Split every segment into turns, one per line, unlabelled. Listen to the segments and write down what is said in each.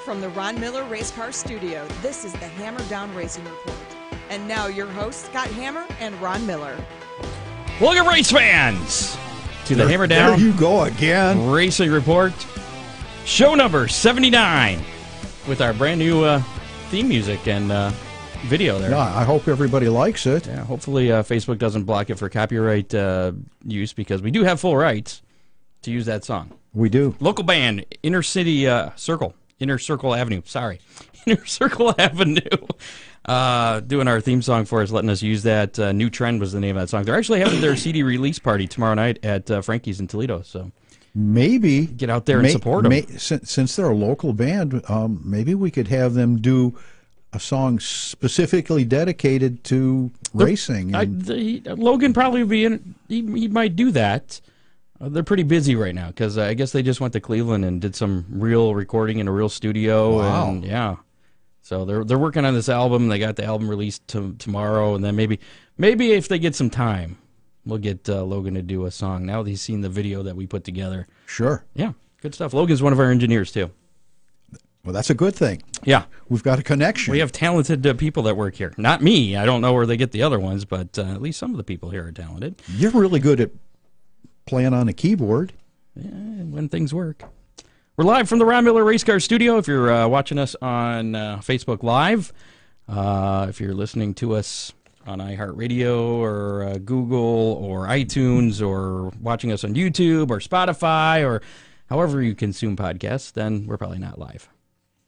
From the Ron Miller Race Car Studio, this is the Hammer Down Racing Report. And now your hosts, Scott Hammer and Ron Miller.
Welcome, race fans, to the Hammer Down
There you go again.
Racing Report, show number 79, with our brand new theme music and video there.
Yeah, I hope everybody likes it.
Yeah, hopefully Facebook doesn't block it for copyright use, because we do have full rights to use that song.
We do.
Local band, Inner Circle Avenue, Inner Circle Avenue, doing our theme song for us, letting us use that. New Trend was the name of that song. They're actually having their CD release party tomorrow night at Frankie's in Toledo, so
maybe
get out there and support them.
Since they're a local band, maybe we could have them do a song specifically dedicated to racing.
Logan probably would be in. He might do that. They're pretty busy right now because I guess they just went to Cleveland and did some real recording in a real studio.
Wow.
And yeah, so they're working on this album. They got the album released tomorrow, and then maybe if they get some time, we'll get Logan to do a song. Now that he's seen the video that we put together.
Sure.
Yeah, good stuff. Logan's one of our engineers too.
Well, that's a good thing.
Yeah.
We've got a connection.
We have talented people that work here. Not me. I don't know where they get the other ones, but at least some of the people here are talented.
You're really good at playing on a keyboard.
Yeah, when things work. We're live from the Ron Miller Race Car Studio. If you're watching us on Facebook Live, if you're listening to us on iHeartRadio or Google or iTunes, or watching us on YouTube or Spotify or however you consume podcasts, then we're probably not live,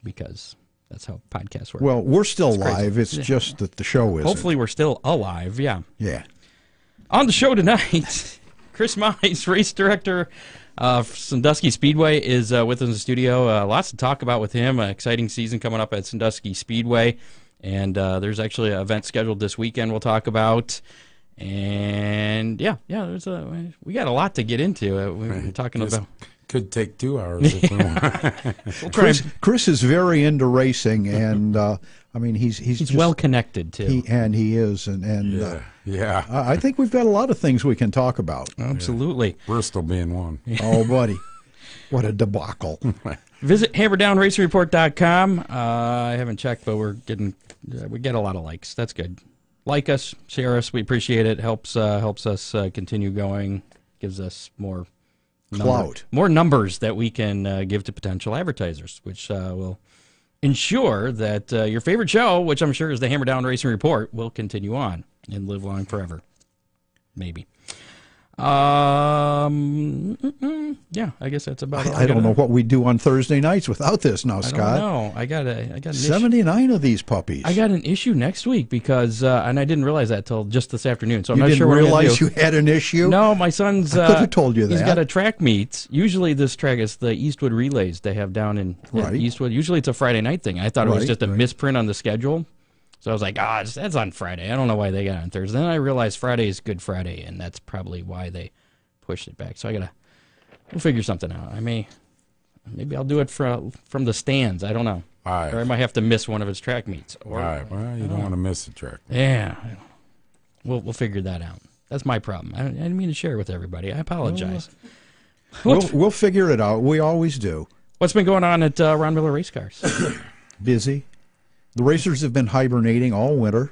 because that's how podcasts work.
Well, we're still live. It's just that the show isn't.
Hopefully we're still alive, yeah.
Yeah.
On the show tonight, Chris Mize, race director of Sandusky Speedway, is with us in the studio. Lots to talk about with him. An exciting season coming up at Sandusky Speedway. And there's actually an event scheduled this weekend we'll talk about. And, we got a lot to get into. We're talking about...
Could take 2 hours if we want.
Chris is very into racing, and he's
just well connected too.
He is, and I think we've got a lot of things we can talk about.
Absolutely,
yeah. Bristol being one.
Oh, buddy, what a debacle!
Visit hammerdownracingreport.com. I haven't checked, but we get a lot of likes. That's good. Like us, share us. We appreciate it. Helps us continue going. Gives us more numbers that we can give to potential advertisers, which will ensure that your favorite show, which I'm sure is the Hammer Down Racing Report, will continue on and live long forever. Maybe. I guess that's about it.
I don't know what we do on Thursday nights without this now, Scott.
No, I got an
79 of these puppies.
I got an issue next week because, and I didn't realize that till just this afternoon. So I'm
you
not sure what
didn't
I'm
realize
do.
You had an issue?
No, my son's.
I could have told you that.
He's got a track meet. Usually this track is the Eastwood Relays they have down in Eastwood. Usually it's a Friday night thing. I thought it was just a misprint on the schedule. So I was like, that's on Friday. I don't know why they got it on Thursday. Then I realized Friday is Good Friday, and that's probably why they pushed it back. So we'll figure something out. Maybe I'll do it from the stands. I don't know.
Right.
Or I might have to miss one of his track meets.
Right. Well, you don't want to miss the track.
Yeah. We'll figure that out. That's my problem. I didn't mean to share it with everybody. I apologize.
We'll figure it out. We always do.
What's been going on at Ron Miller Race Cars?
Busy. The racers have been hibernating all winter.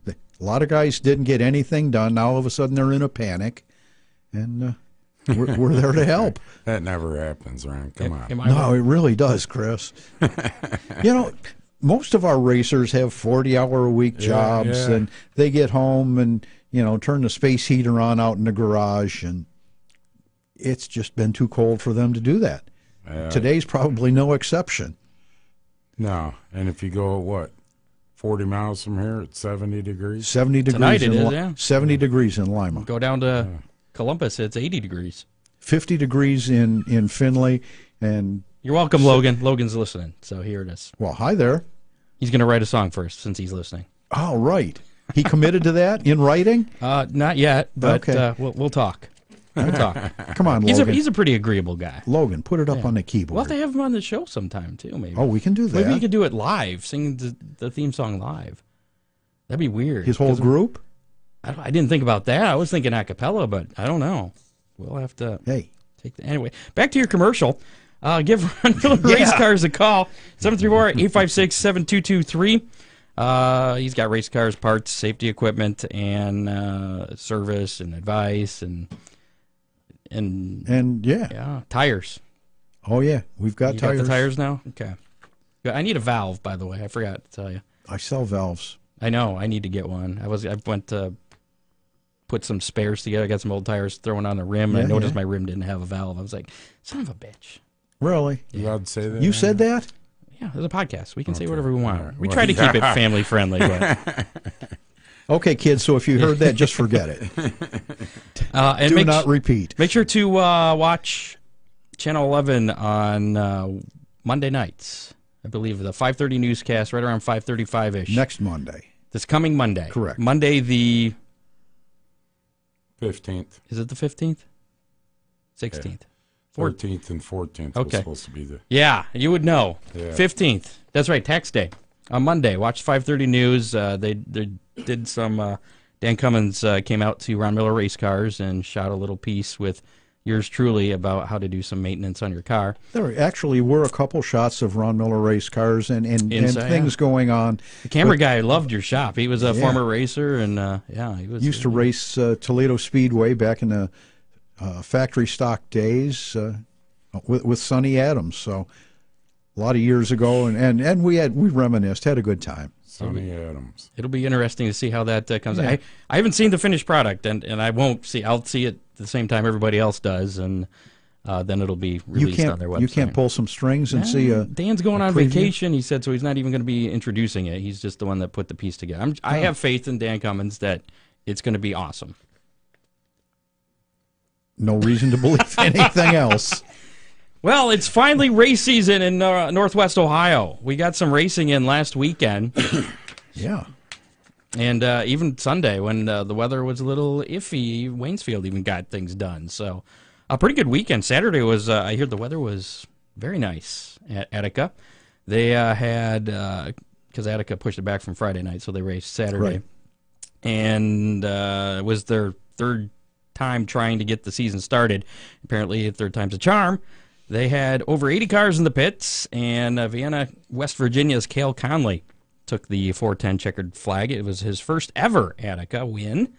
A lot of guys didn't get anything done. Now all of a sudden they're in a panic. And we're there to help.
That never happens, Ron. Come on.
No, it really does, Chris. Most of our racers have 40-hour-a-week jobs, and they get home and, turn the space heater on out in the garage, and it's just been too cold for them to do that. Today's probably no exception.
No, and if you go, 40 miles from here, it's 70 degrees?
70 degrees.
Tonight it is, yeah.
70 degrees in Lima.
Go down to Columbus, it's 80 degrees.
50 degrees in Findlay. And
you're welcome, Logan. Logan's listening, so here it is.
Well, hi there.
He's going to write a song first since he's listening.
Oh, right. He committed to that in writing?
Not yet, but
okay.
We'll talk. We'll talk.
Come on, Logan.
He's a pretty agreeable guy.
Logan, put it up on the keyboard.
We'll have to have him on the show sometime, too, maybe.
Oh, we can do that.
Maybe we could do it live, sing the theme song live. That'd be weird.
His whole group?
I didn't think about that. I was thinking a cappella, but I don't know. We'll have to take the... Anyway, back to your commercial. Give Ron Miller Race Cars a call, 734-856-7223. He's got race cars, parts, safety equipment, and service and advice and tires.
Oh yeah, we've got tires.
Got the tires now? Okay. I need a valve, by the way. I forgot to tell you.
I sell valves.
I know. I need to get one. I went to put some spares together. I got some old tires thrown on the rim, and I noticed my rim didn't have a valve. I was like, son of a bitch.
Really?
You allowed to say that?
You said that?
Yeah, there's a podcast. We can say whatever we want. Right. We try to keep it family friendly. But...
Okay, kids, so if you heard that, just forget it.
And
do not repeat.
Make sure to watch Channel 11 on Monday nights. I believe the 5:30 newscast, right around 5:35-ish.
Next Monday.
This coming Monday.
Correct.
Monday the
15th.
Is it the 15th? 16th.
Yeah. 14th and 14th was supposed to be the...
Yeah, you would know.
Yeah.
15th. That's right, tax day. On Monday, watch 5:30 news. They did some... Dan Cummins came out to Ron Miller Race Cars and shot a little piece with yours truly about how to do some maintenance on your car.
There actually were a couple shots of Ron Miller Race Cars and things going on.
The camera guy loved your shop. He was a former racer, and he was
used to race Toledo Speedway back in the factory stock days with Sonny Adams. So a lot of years ago, and we reminisced, had a good time.
Sonny Adams.
It'll be interesting to see how that comes. Yeah. I haven't seen the finished product, and I won't see. I'll see it at the same time everybody else does, and then it'll be released on their website.
You can't pull some strings and see a
Dan's going on vacation, he said, so he's not even going to be introducing it. He's just the one that put the piece together. I have faith in Dan Cummins that it's going to be awesome.
No reason to believe anything else.
Well, it's finally race season in Northwest Ohio. We got some racing in last weekend.
Yeah.
And even Sunday when the weather was a little iffy, Waynesfield even got things done. So a pretty good weekend. Saturday was, I hear the weather was very nice at Attica. They had, because Attica pushed it back from Friday night, so they raced Saturday.
Right.
And it was their third time trying to get the season started. Apparently, third time's a charm. They had over 80 cars in the pits, and Vienna, West Virginia's Cale Conley took the 410 checkered flag. It was his first ever Attica win.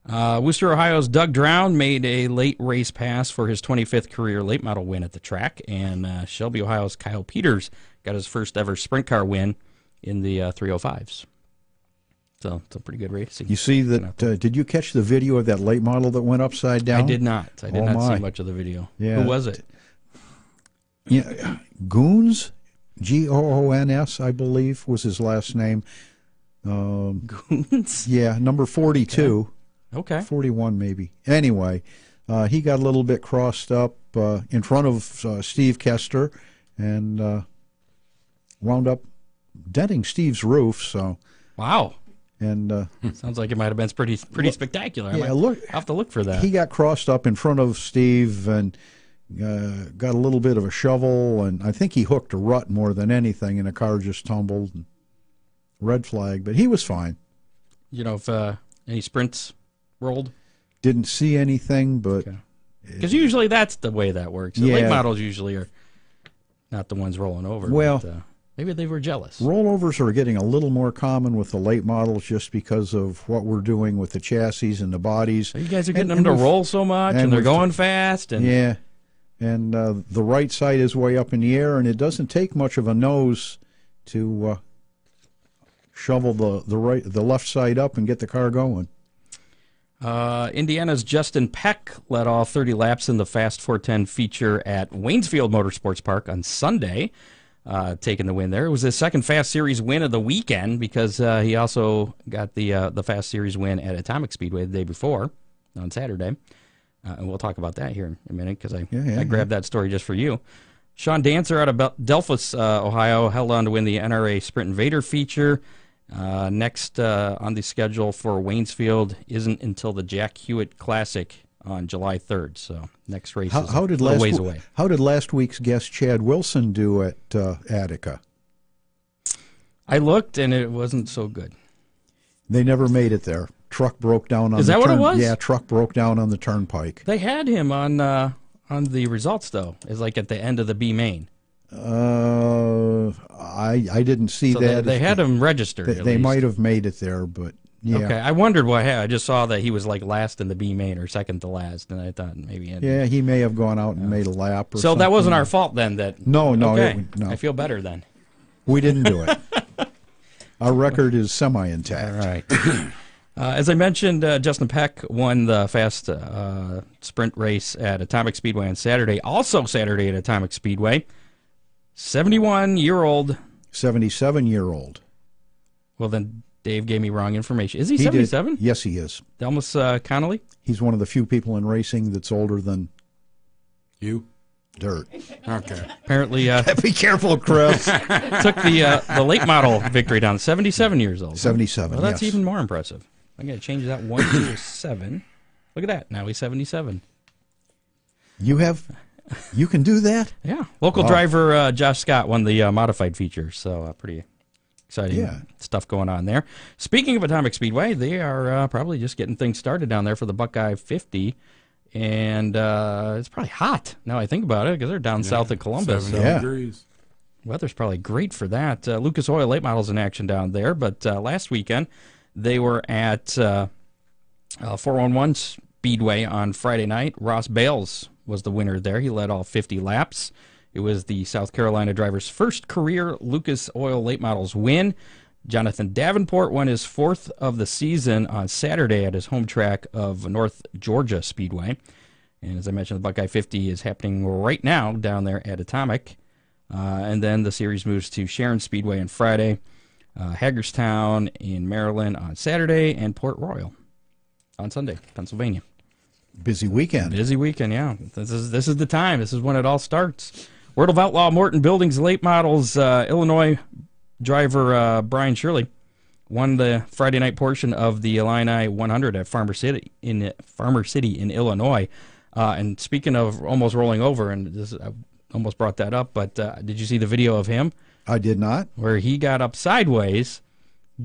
Worcester, Ohio's Doug Drown made a late race pass for his 25th career late model win at the track, and Shelby, Ohio's Kyle Peters got his first ever sprint car win in the 305s. So it's a pretty good race.
You see that? Did you catch the video of that late model that went upside down?
I did not. I did not see much of the video.
Yeah.
Who was it?
Yeah, Goons, Goons, I believe was his last name.
Goons?
Yeah, number 42.
Okay.
41 maybe. Anyway, he got a little bit crossed up in front of Steve Kester and wound up denting Steve's roof. So.
Wow.
And
sounds like it might have been pretty spectacular.
Yeah,
I'll have to look for that.
He got crossed up in front of Steve and got a little bit of a shovel, and I think he hooked a rut more than anything, and the car just tumbled. And red flag, but he was fine.
You know, if any sprints rolled?
Didn't see anything, but...
Because usually that's the way that works. The late models usually are not the ones rolling over.
Well...
But, maybe they were jealous.
Rollovers are getting a little more common with the late models just because of what we're doing with the chassis and the bodies.
So you guys are getting them to roll so much, and they're going fast. And
yeah, and the right side is way up in the air, and it doesn't take much of a nose to shovel the left side up and get the car going.
Indiana's Justin Peck led all 30 laps in the Fast 410 feature at Waynesfield Motorsports Park on Sunday. Taking the win there. It was his second Fast Series win of the weekend because he also got the Fast Series win at Atomic Speedway the day before on Saturday. And we'll talk about that here in a minute because I grabbed that story just for you. Sean Dancer out of Delphus, Ohio, held on to win the NRA Sprint Invader feature. Next on the schedule for Waynesfield isn't until the Jack Hewitt Classic on July 3rd, so next race is a ways away.
How did last week's guest Chad Wilson do at Attica?
I looked, and it wasn't so good.
They never made it there. Truck broke down on
Is that what it was?
Yeah, truck broke down on the turnpike.
They had him on on the results, though, is like at the end of the B main.
I didn't see
So
that.
they had him registered.
They might have made it there, but yeah.
Okay, I wondered what happened. I just saw that he was like last in the B main or second to last, and I thought maybe.
Yeah, he may have gone out and made a lap or
so
something.
that wasn't our fault then.
No.
Okay,
No.
I feel better then.
We didn't do it. Our record is semi-intact.
All right. As I mentioned, Justin Peck won the fast sprint race at Atomic Speedway on Saturday. Also Saturday at Atomic Speedway, 71-year-old.
77-year-old.
Well, then Dave gave me wrong information. Is he
He
77?
did. Yes, he is.
Delmus Connolly?
He's one of the few people in racing that's older than
You?
dirt.
Okay.
Apparently
Be careful, Chris.
took the late model victory down. 77 years old.
77,
Well, that's
yes.
even more impressive. I'm going to change that 1 to a 7. Look at that. Now he's 77.
You can do that?
Yeah. Local driver Josh Scott won the modified feature, so pretty exciting stuff going on there. Speaking of Atomic Speedway, they are probably just getting things started down there for the Buckeye 50, and it's probably hot now I think about it because they're down south of Columbus.
70 degrees.
Weather's probably great for that. Lucas Oil late models in action down there, but last weekend they were at 411 Speedway on Friday night. Ross Bales was the winner there. He led all 50 laps. It was the South Carolina driver's first career Lucas Oil late models win. Jonathan Davenport won his 4th of the season on Saturday at his home track of North Georgia Speedway. And as I mentioned, the Buckeye 50 is happening right now down there at Atomic. And then the series moves to Sharon Speedway on Friday, Hagerstown in Maryland on Saturday, and Port Royal on Sunday, Pennsylvania.
Busy weekend.
Busy weekend, yeah. This is the time. This is when it all starts. Word of Outlaw Morton Buildings late models Illinois driver Brian Shirley won the Friday night portion of the Illini 100 at Farmer City in Illinois. And speaking of almost rolling over, and I almost brought that up, but did you see the video of him?
I did not.
Where he got up sideways,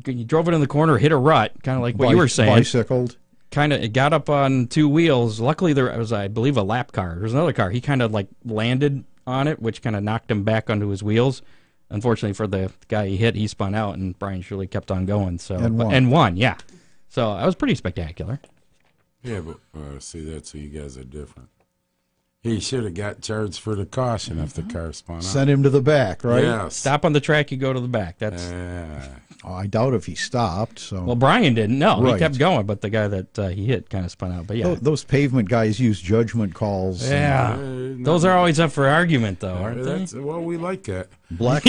he drove it in the corner, hit a rut, kind of like what you were saying.
Bicycled.
Kind of, it got up on 2 wheels. Luckily, there was, I believe, a lap car. There was another car. He kind of like landed on it, which kind of knocked him back onto his wheels. Unfortunately for the guy he hit, he spun out, and Brian Shirley kept on going. So and won, yeah. So that was pretty spectacular.
Yeah, but see, that's who you guys are different. He should have got charged for the caution if the car spun out.
Send him to the back, right?
Yes.
Stop on the track, you go to the back. That's
I doubt if he stopped. So
well, Brian didn't. No,
Right.
he kept going, but the guy that he hit kind of spun out. But yeah,
those pavement guys use judgment calls.
yeah, those are always up for argument, though, aren't they?
Well, we like that.
Black.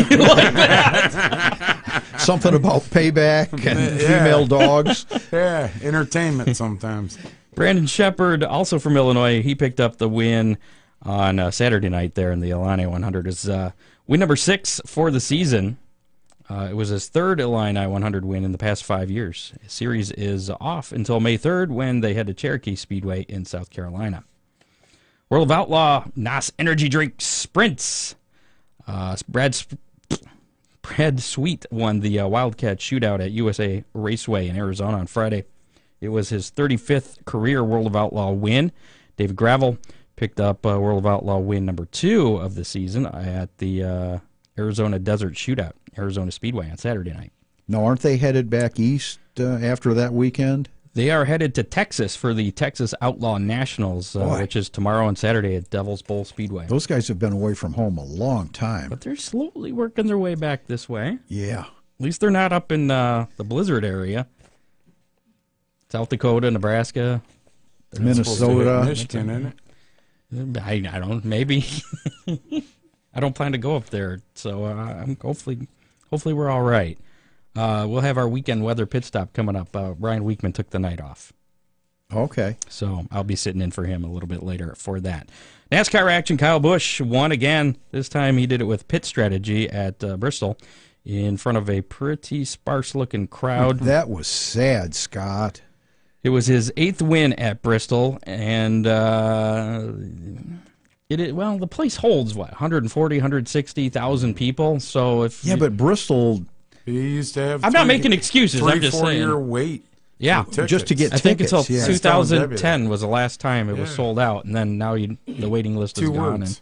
Something about payback and female dogs.
Yeah, entertainment sometimes.
Brandon Shepard, also from Illinois, he picked up the win on Saturday night there in the Illini 100. Is win number 6 for the season. It was his 3rd Illini 100 win in the past 5 years. The series is off until May 3rd when they head to Cherokee Speedway in South Carolina. World of Outlaw NOS Energy Drink Sprints. Brad Sweet won the Wildcat Shootout at USA Raceway in Arizona on Friday. It was his 35th career World of Outlaw win. David Gravel picked up World of Outlaw win number 2 of the season at the Arizona Desert Shootout, Arizona Speedway on Saturday night.
Now, aren't they headed back east after that weekend?
They are headed to Texas for the Texas Outlaw Nationals, which is tomorrow and Saturday at Devil's Bowl Speedway.
Those guys have been away from home a long time.
But they're slowly working their way back this way.
Yeah.
At least they're not up in the blizzard area. South Dakota, Nebraska,
Minnesota,
Michigan, isn't it?
I don't. Maybe. I don't plan to go up there, so hopefully we're all right. We'll have our weekend weather pit stop coming up. Brian Weekman took the night off.
Okay.
So I'll be sitting in for him a little bit later for that. NASCAR action, Kyle Busch won again. This time he did it with pit strategy at Bristol in front of a pretty sparse-looking crowd.
That was sad, Scott.
It was his 8th win at Bristol, and the place holds, 140, 160,000 people. So if
but Bristol...
He used to have
I'm not making excuses. I'm just saying.
3-4 year wait.
Yeah,
just to get
I think until
tickets, yeah.
2010 was the last time it was sold out, and then now the waiting list is
2
gone.
words.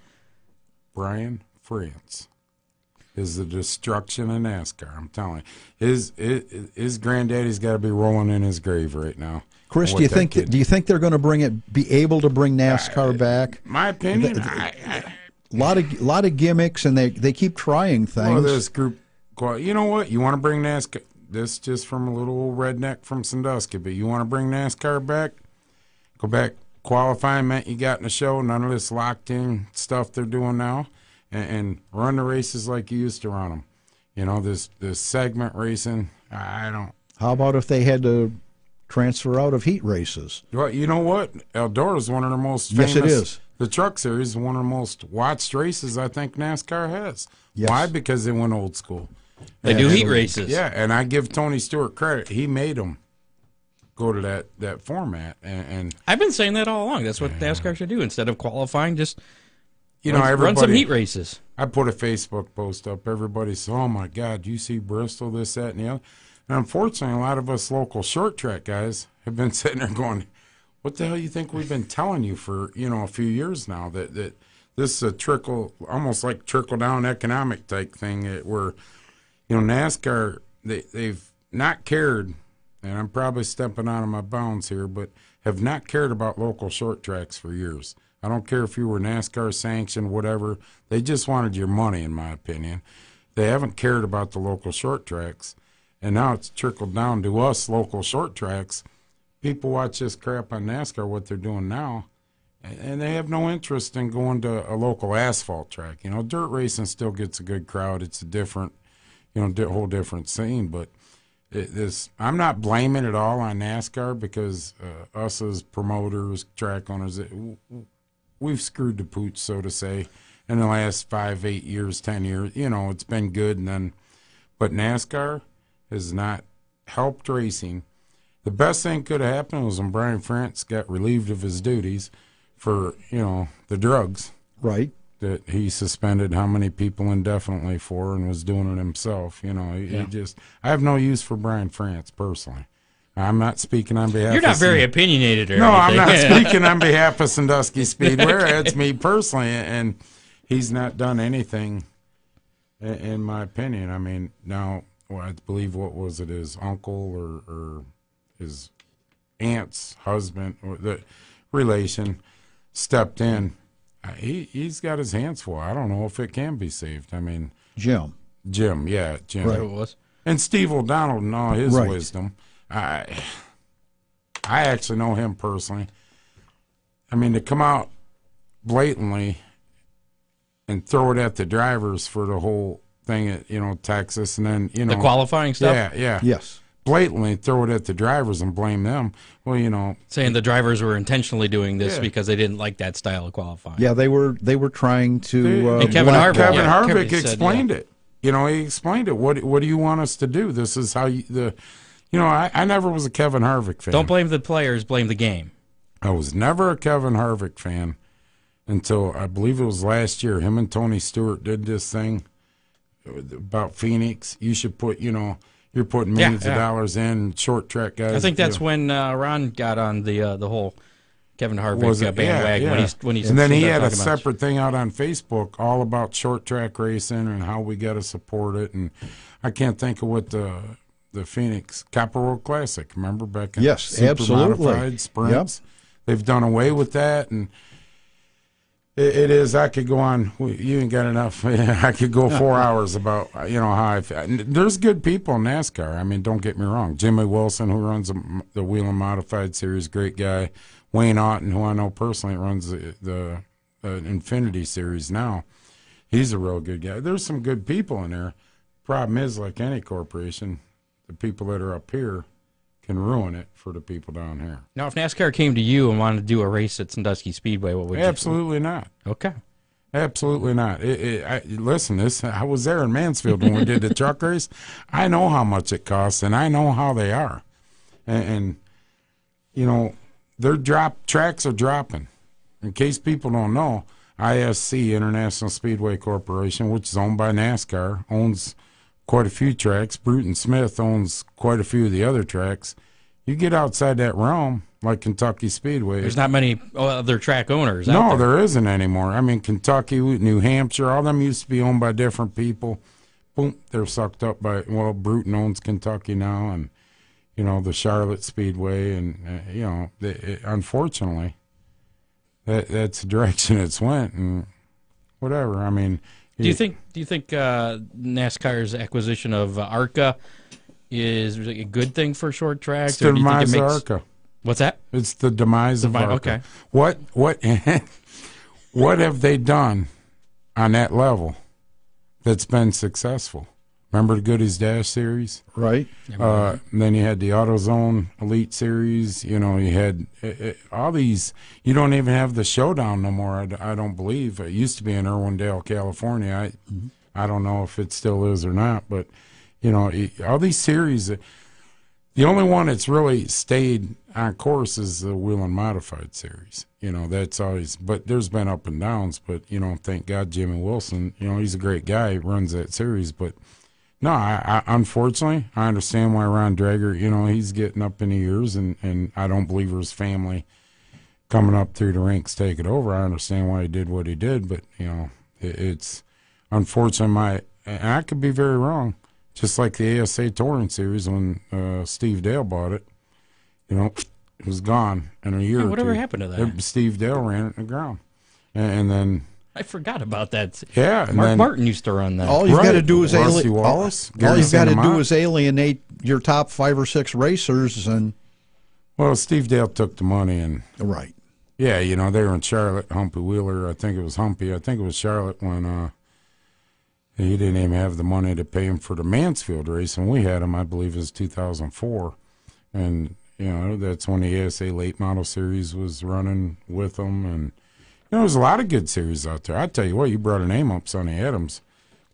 Brian France is the destruction of NASCAR. I'm telling you, his granddaddy's got to be rolling in his grave right now.
Chris, do you think they're going to be able to bring NASCAR back?
My opinion,
a lot of gimmicks, and they keep trying things.
Well, this group, you know what? You want to bring NASCAR? This just from a little old redneck from Sandusky, but you want to bring NASCAR back? Go back. Qualifying meant you got in the show. None of this locked in stuff they're doing now, and run the races like you used to run them. You know, this segment racing. I don't.
How about if they had to transfer out of heat races?
Well, you know what? Eldora is one of the most famous.
Yes, it is.
The Truck Series is one of the most watched races I think NASCAR has.
Yes.
Why? Because they went old school.
They do heat races.
Yeah, and I give Tony Stewart credit. He made them go to that format. And
I've been saying that all along. That's what NASCAR should do. Instead of qualifying, just
run
some heat races.
I put a Facebook post up. Everybody said, "Oh my God, you see Bristol, this, that, and the other." And unfortunately, a lot of us local short track guys have been sitting there going, "What the hell you think we've been telling you for a few years now that this is a almost like trickle down economic type thing where NASCAR they've not cared." And I'm probably stepping out of my bounds here, but have not cared about local short tracks for years. I don't care if you were NASCAR sanctioned, whatever. They just wanted your money, in my opinion. They haven't cared about the local short tracks. And now it's trickled down to us local short tracks. People watch this crap on NASCAR, what they're doing now, and they have no interest in going to a local asphalt track. Dirt racing still gets a good crowd. It's a different, whole different scene, but I'm not blaming it all on NASCAR because us as promoters, track owners, we've screwed the pooch, so to say, in the last 5, 8 years, 10 years. It's been good, but NASCAR has not helped racing. The best thing could have happened was when Brian France got relieved of his duties for the drugs.
Right.
That he suspended how many people indefinitely for and was doing it himself. He just, I have no use for Brian France personally. I'm not speaking on behalf
You're not very opinionated or
No,
anything.
I'm not speaking on behalf of Sandusky Speedway. That's me personally, and he's not done anything, in my opinion. I mean, now, I believe, what was it, his uncle or his aunt's husband, or the relation, stepped in. He's got his hands full. I don't know if it can be saved. I mean,
Jim.
Yeah, Jim.
Right. It was.
And Steve O'Donnell and all his
Right.
wisdom. I actually know him personally. I mean, to come out blatantly and throw it at the drivers for the whole thing at Texas, and then
The qualifying stuff?
Yeah.
Yes.
Blatantly throw it at the drivers and blame them. Well,
Saying the drivers were intentionally doing this
Yeah.
because they didn't like that style of qualifying.
Yeah, they were trying to.
And Kevin Harvick.
blackball.
Kevin
Yeah,
Harvick
Kevin said,
explained it. He explained it. What do you want us to do? This is how I never was a Kevin Harvick fan.
Don't blame the players, blame the game.
I was never a Kevin Harvick fan until I believe it was last year. Him and Tony Stewart did this thing about Phoenix. You should put, you're putting millions of dollars in, short track guys.
I think that's when Ron got on the whole Kevin Harvick bandwagon.
Yeah.
When he
and then he had a
talking about
separate thing out on Facebook all about short track racing and how we got to support it. And I can't think of what the Phoenix Copper World Classic. Remember back in
Yes,
super
absolutely.
modified sprints?
Yep.
They've done away with that, and it is. I could go on. You ain't got enough. I could go 4 hours about how I feel. There's good people in NASCAR. I mean, don't get me wrong. Jimmy Wilson, who runs the Whelen Modified Series, great guy. Wayne Otten, who I know personally, runs the Infinity Series now. He's a real good guy. There's some good people in there. Problem is, like any corporation, the people that are up here can ruin it for the people down here.
Now, if NASCAR came to you and wanted to do a race at Sandusky Speedway, what would you do?
Absolutely not.
Okay.
Absolutely not. Listen, I was there in Mansfield when we did the truck race. I know how much it costs, and I know how they are. And their tracks are dropping. In case people don't know, ISC, International Speedway Corporation, which is owned by NASCAR, owns quite a few tracks. Bruton Smith owns quite a few of the other tracks. You get outside that realm, like Kentucky Speedway.
There's not many other track owners out
No,
there.
there isn't anymore. I mean, Kentucky, New Hampshire, all them used to be owned by different people. Boom, they're sucked up by, well, Bruton owns Kentucky now, and, you know, the Charlotte Speedway, and, you know, unfortunately, that's the direction it's went, and whatever. I mean,
Do you think NASCAR's acquisition of ARCA is a good thing for short tracks?
It's the demise of ARCA.
What's that?
It's the demise of ARCA.
Okay.
What have they done on that level that's been successful? Remember the Goodies Dash series?
Right.
Then you had the AutoZone Elite series. You know, you had all these. You don't even have the Showdown no more, I don't believe. It used to be in Irwindale, California. I don't know if it still is or not, but, you know, all these series. The only one that's really stayed on course is the Wheel and Modified series. You know, that's always, but there's been up and downs, but, you know, thank God Jimmy Wilson, you know, he's a great guy, he runs that series, but no, I unfortunately, I understand why Ron Drager, you know, he's getting up in the years, and I don't believe his family coming up through the ranks take it over. I understand why he did what he did, but, you know, it's unfortunately and I could be very wrong, just like the ASA Touring Series when Steve Dale bought it, you know, it was gone in a year or two.
Whatever happened to that?
Steve Dale ran it in the ground. And then...
I forgot about that.
Yeah. And
Mark Martin used to run that.
All you've got to do is alienate your top 5 or 6 racers. And
well, Steve Dale took the money and...
Right.
Yeah, you know, they were in Charlotte, Humpy Wheeler. I think it was Humpy. I think it was Charlotte when he didn't even have the money to pay him for the Mansfield race. And we had him, I believe it was 2004. And... You know, that's when the ASA Late Model Series was running with them. And, you know, there's a lot of good series out there. I tell you what, you brought a name up, Sonny Adams.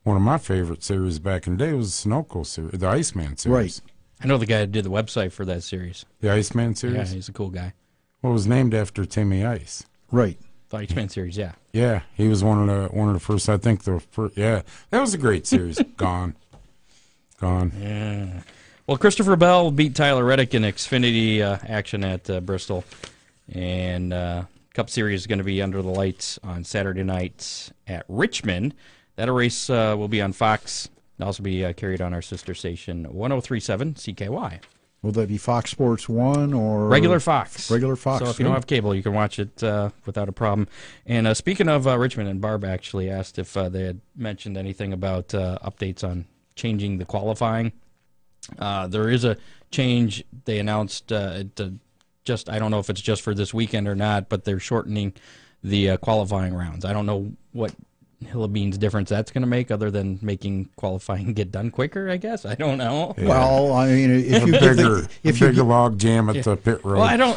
One of my favorite series back in the day was the Sunoco series, the Iceman series.
Right.
I know the guy who did the website for that series.
The Iceman series?
Yeah, he's a cool guy.
Well, it was named after Timmy Ice.
Right.
The Iceman series, yeah.
Yeah, he was one of the first, I think the first, yeah. That was a great series. Gone.
Yeah. Well, Christopher Bell beat Tyler Reddick in Xfinity action at Bristol. And Cup Series is going to be under the lights on Saturday night at Richmond. That race will be on Fox. It'll also be carried on our sister station, 103.7 CKY.
Will that be Fox Sports 1 or?
Regular Fox.
Regular Fox.
So if you don't have cable, you can watch it without a problem. And speaking of Richmond, and Barb actually asked if they had mentioned anything about updates on changing the qualifying. There is a change they announced I don't know if it's just for this weekend or not, but they're shortening the qualifying rounds. I don't know what Hillabean's difference that's going to make other than making qualifying get done quicker, I guess. I don't know.
Yeah.
Well, I mean, if you
bigger log jam at the pit road.
Well,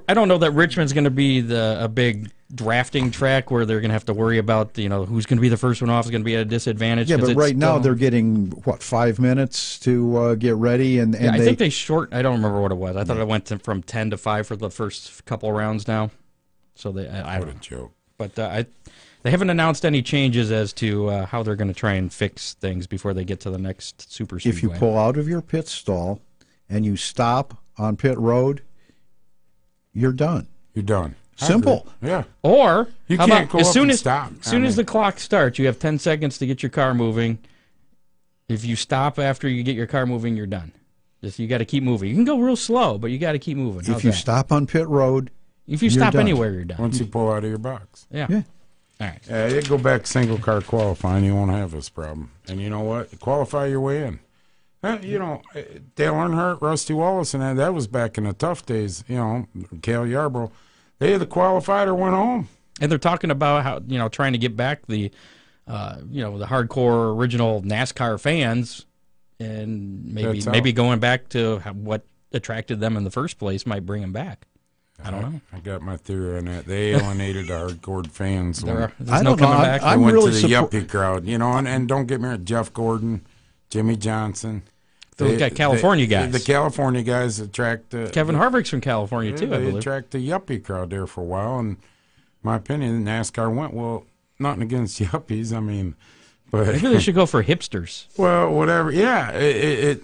I don't know that Richmond's going to be a big drafting track where they're going to have to worry about, you know, who's going to be the first one off is going to be at a disadvantage.
Yeah, but right now they're getting, 5 minutes to get ready. And
I think they I don't remember what it was. I thought it went from 10 to 5 for the first couple rounds now. So I
what
don't
a joke.
But they haven't announced any changes as to how they're going to try and fix things before they get to the next Super Speedway.
If you pull out of your pit stall and you stop on pit road, you're done.
You're done.
Simple.
Yeah.
Or
you
how
can't
about,
go
as
up
soon
and
as
stop.
As soon as the clock starts, you have 10 seconds to get your car moving. If you stop after you get your car moving, you're done. You got to keep moving. You can go real slow, but you got to keep moving.
If you stop on pit road,
if you stop anywhere, you're done.
Once you pull out of your box.
Yeah. All right.
Yeah, you go back single car qualifying, you won't have this problem. And you know what? Qualify your way in. You know, Dale Earnhardt, Rusty Wallace, and that was back in the tough days. You know, Cale Yarborough. They either qualified or went home.
And they're talking about how, you know, trying to get back the, the hardcore original NASCAR fans, and maybe going back to what attracted them in the first place might bring them back. I don't know.
I got my theory on that. They alienated the hardcore fans.
There's
I
no
don't know.
coming back.
They went to the yuppie crowd, you know, and don't get me wrong, Jeff Gordon, Jimmy Johnson.
Those California guys.
The California guys attract
Kevin Harvick's from California, too, I
They
believe.
attract the yuppie crowd there for a while, and in my opinion, NASCAR went, well, nothing against yuppies, I mean, but...
Maybe they should go for hipsters.
Well, whatever, yeah,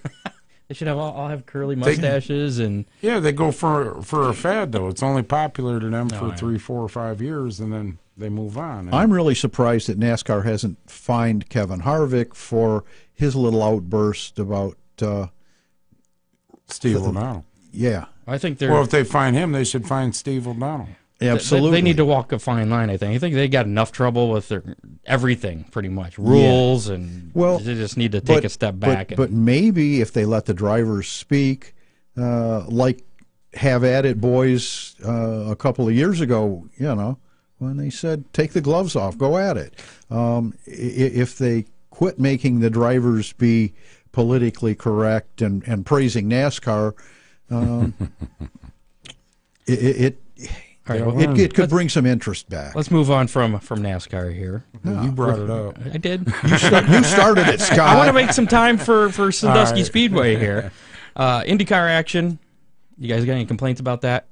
They should have all have curly mustaches and.
Yeah, they go for a fad though. It's only popular to them for 3, 4, or 5 years, and then they move on.
I'm really surprised that NASCAR hasn't fined Kevin Harvick for his little outburst about
Steve O'Donnell.
Yeah,
I think they're.
Well, if they fine him, they should fine Steve O'Donnell.
absolutely.
They need to walk a fine line, I think. I think they got enough trouble with everything, pretty much. Rules, and they just need to take a step back.
But maybe if they let the drivers speak, like Have At It boys a couple of years ago, when they said, take the gloves off, go at it. If they quit making the drivers be politically correct and praising NASCAR, it could bring some interest back.
Let's move on from NASCAR here.
You brought it up.
I did.
You started it, Scott.
I want to make some time for Sandusky Speedway here. IndyCar action. You guys got any complaints about that?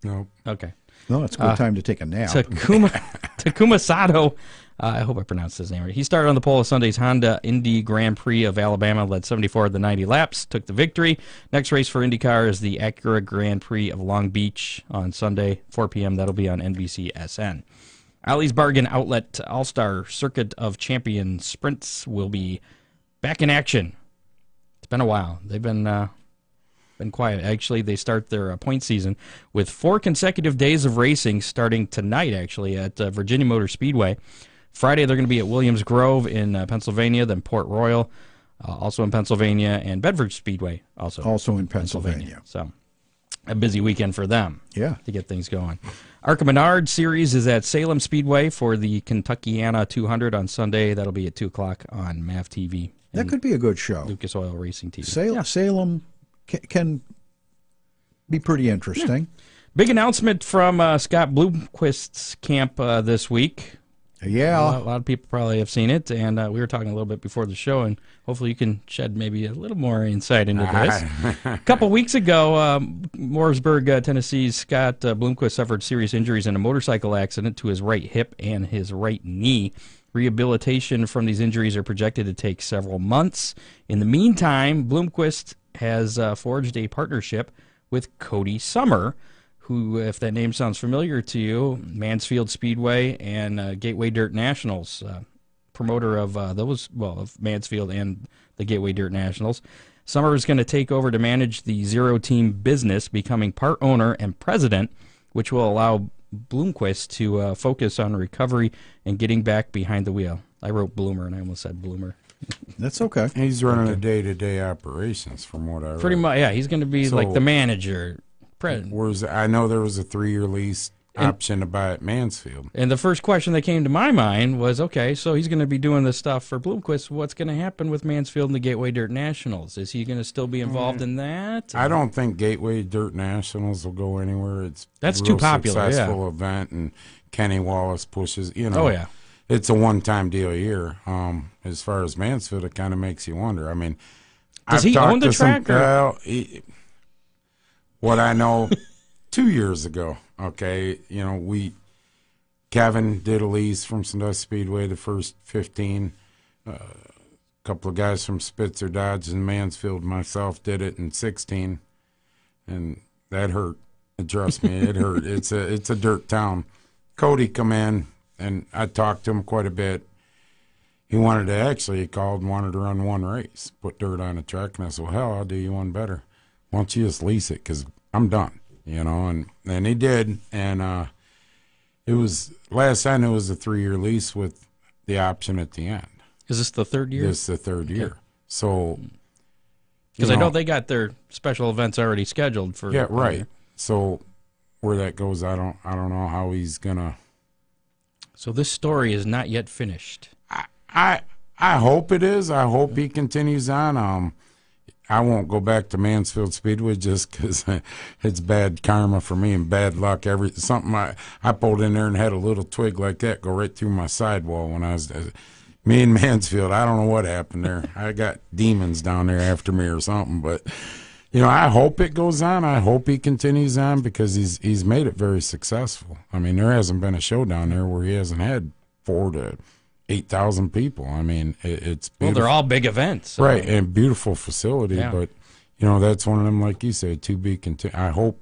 No.
Okay.
No, it's a good time to take a nap.
Takuma Sato, I hope I pronounced his name right. He started on the pole of Sunday's Honda Indy Grand Prix of Alabama, led 74 of the 90 laps, took the victory. Next race for IndyCar is the Acura Grand Prix of Long Beach on Sunday, 4 p.m. That'll be on NBC-SN. Ollie's Bargain Outlet All-Star Circuit of Champions Sprints will be back in action. It's been a while. They've been quiet. Actually, they start their point season with 4 consecutive days of racing starting tonight, actually, at Virginia Motor Speedway. Friday, they're going to be at Williams Grove in Pennsylvania, then Port Royal, also in Pennsylvania, and Bedford Speedway, also in Pennsylvania. So a busy weekend for them to get things going. Arca Menard Series is at Salem Speedway for the Kentuckiana 200 on Sunday. That'll be at 2 o'clock on MAV TV.
That could be a good show.
Lucas Oil Racing TV.
Salem can be pretty interesting.
Big announcement from Scott Bloomquist's camp this week.
Yeah.
A lot of people probably have seen it, and we were talking a little bit before the show, and hopefully you can shed maybe a little more insight into this. A couple weeks ago, Mooresburg, Tennessee's Scott Bloomquist suffered serious injuries in a motorcycle accident to his right hip and his right knee. Rehabilitation from these injuries are projected to take several months. In the meantime, Bloomquist has forged a partnership with Cody Summer, who, if that name sounds familiar to you, Mansfield Speedway and Gateway Dirt Nationals, promoter of of Mansfield and the Gateway Dirt Nationals. Summer is going to take over to manage the zero-team business, becoming part owner and president, which will allow Bloomquist to focus on recovery and getting back behind the wheel. I wrote Bloomer, and I almost said Bloomer.
That's okay.
He's running a day-to-day operations, from what I read.
Pretty much, yeah. He's going to be like the manager.
I know there was a 3-year lease option to buy at Mansfield.
And the first question that came to my mind was, okay, so he's going to be doing this stuff for Bloomquist. What's going to happen with Mansfield and the Gateway Dirt Nationals? Is he going to still be involved in that?
I don't think Gateway Dirt Nationals will go anywhere. That's
too popular.
Successful event, and Kenny Wallace pushes.
Oh yeah,
it's a one-time deal a year. As far as Mansfield, it kind of makes you wonder. I mean,
does he own the track?
What I know, 2 years ago, Kevin did a lease from Sandusky Speedway, the first 15. A couple of guys from Spitzer Dodge and Mansfield, myself, did it in 16, and that hurt. Trust me, it hurt. It's a dirt town. Cody come in, and I talked to him quite a bit. He called and wanted to run one race, put dirt on the track, and I said, well, hell, I'll do you one better. Why don't you just lease it, because I'm done, and he did, and it was, last I knew, it was a 3-year lease with the option at the end.
Is this the third year?
This is the third year. So,
because I know they got their special events already scheduled for.
Yeah, right. So where that goes, I don't know how he's gonna.
So this story is not yet finished.
I hope it is. I hope he continues on. I won't go back to Mansfield Speedway just because it's bad karma for me and bad luck. Something I pulled in there and had a little twig like that go right through my sidewall when I was me in Mansfield. I don't know what happened there. I got demons down there after me or something. But I hope it goes on. I hope he continues on because he's made it very successful. I mean, there hasn't been a show down there where he hasn't had 4,000 to 8,000 people. I mean, it's beautiful.
Well, they're all big events,
right? And beautiful facility, but that's one of them, like you said, to be continued. I hope.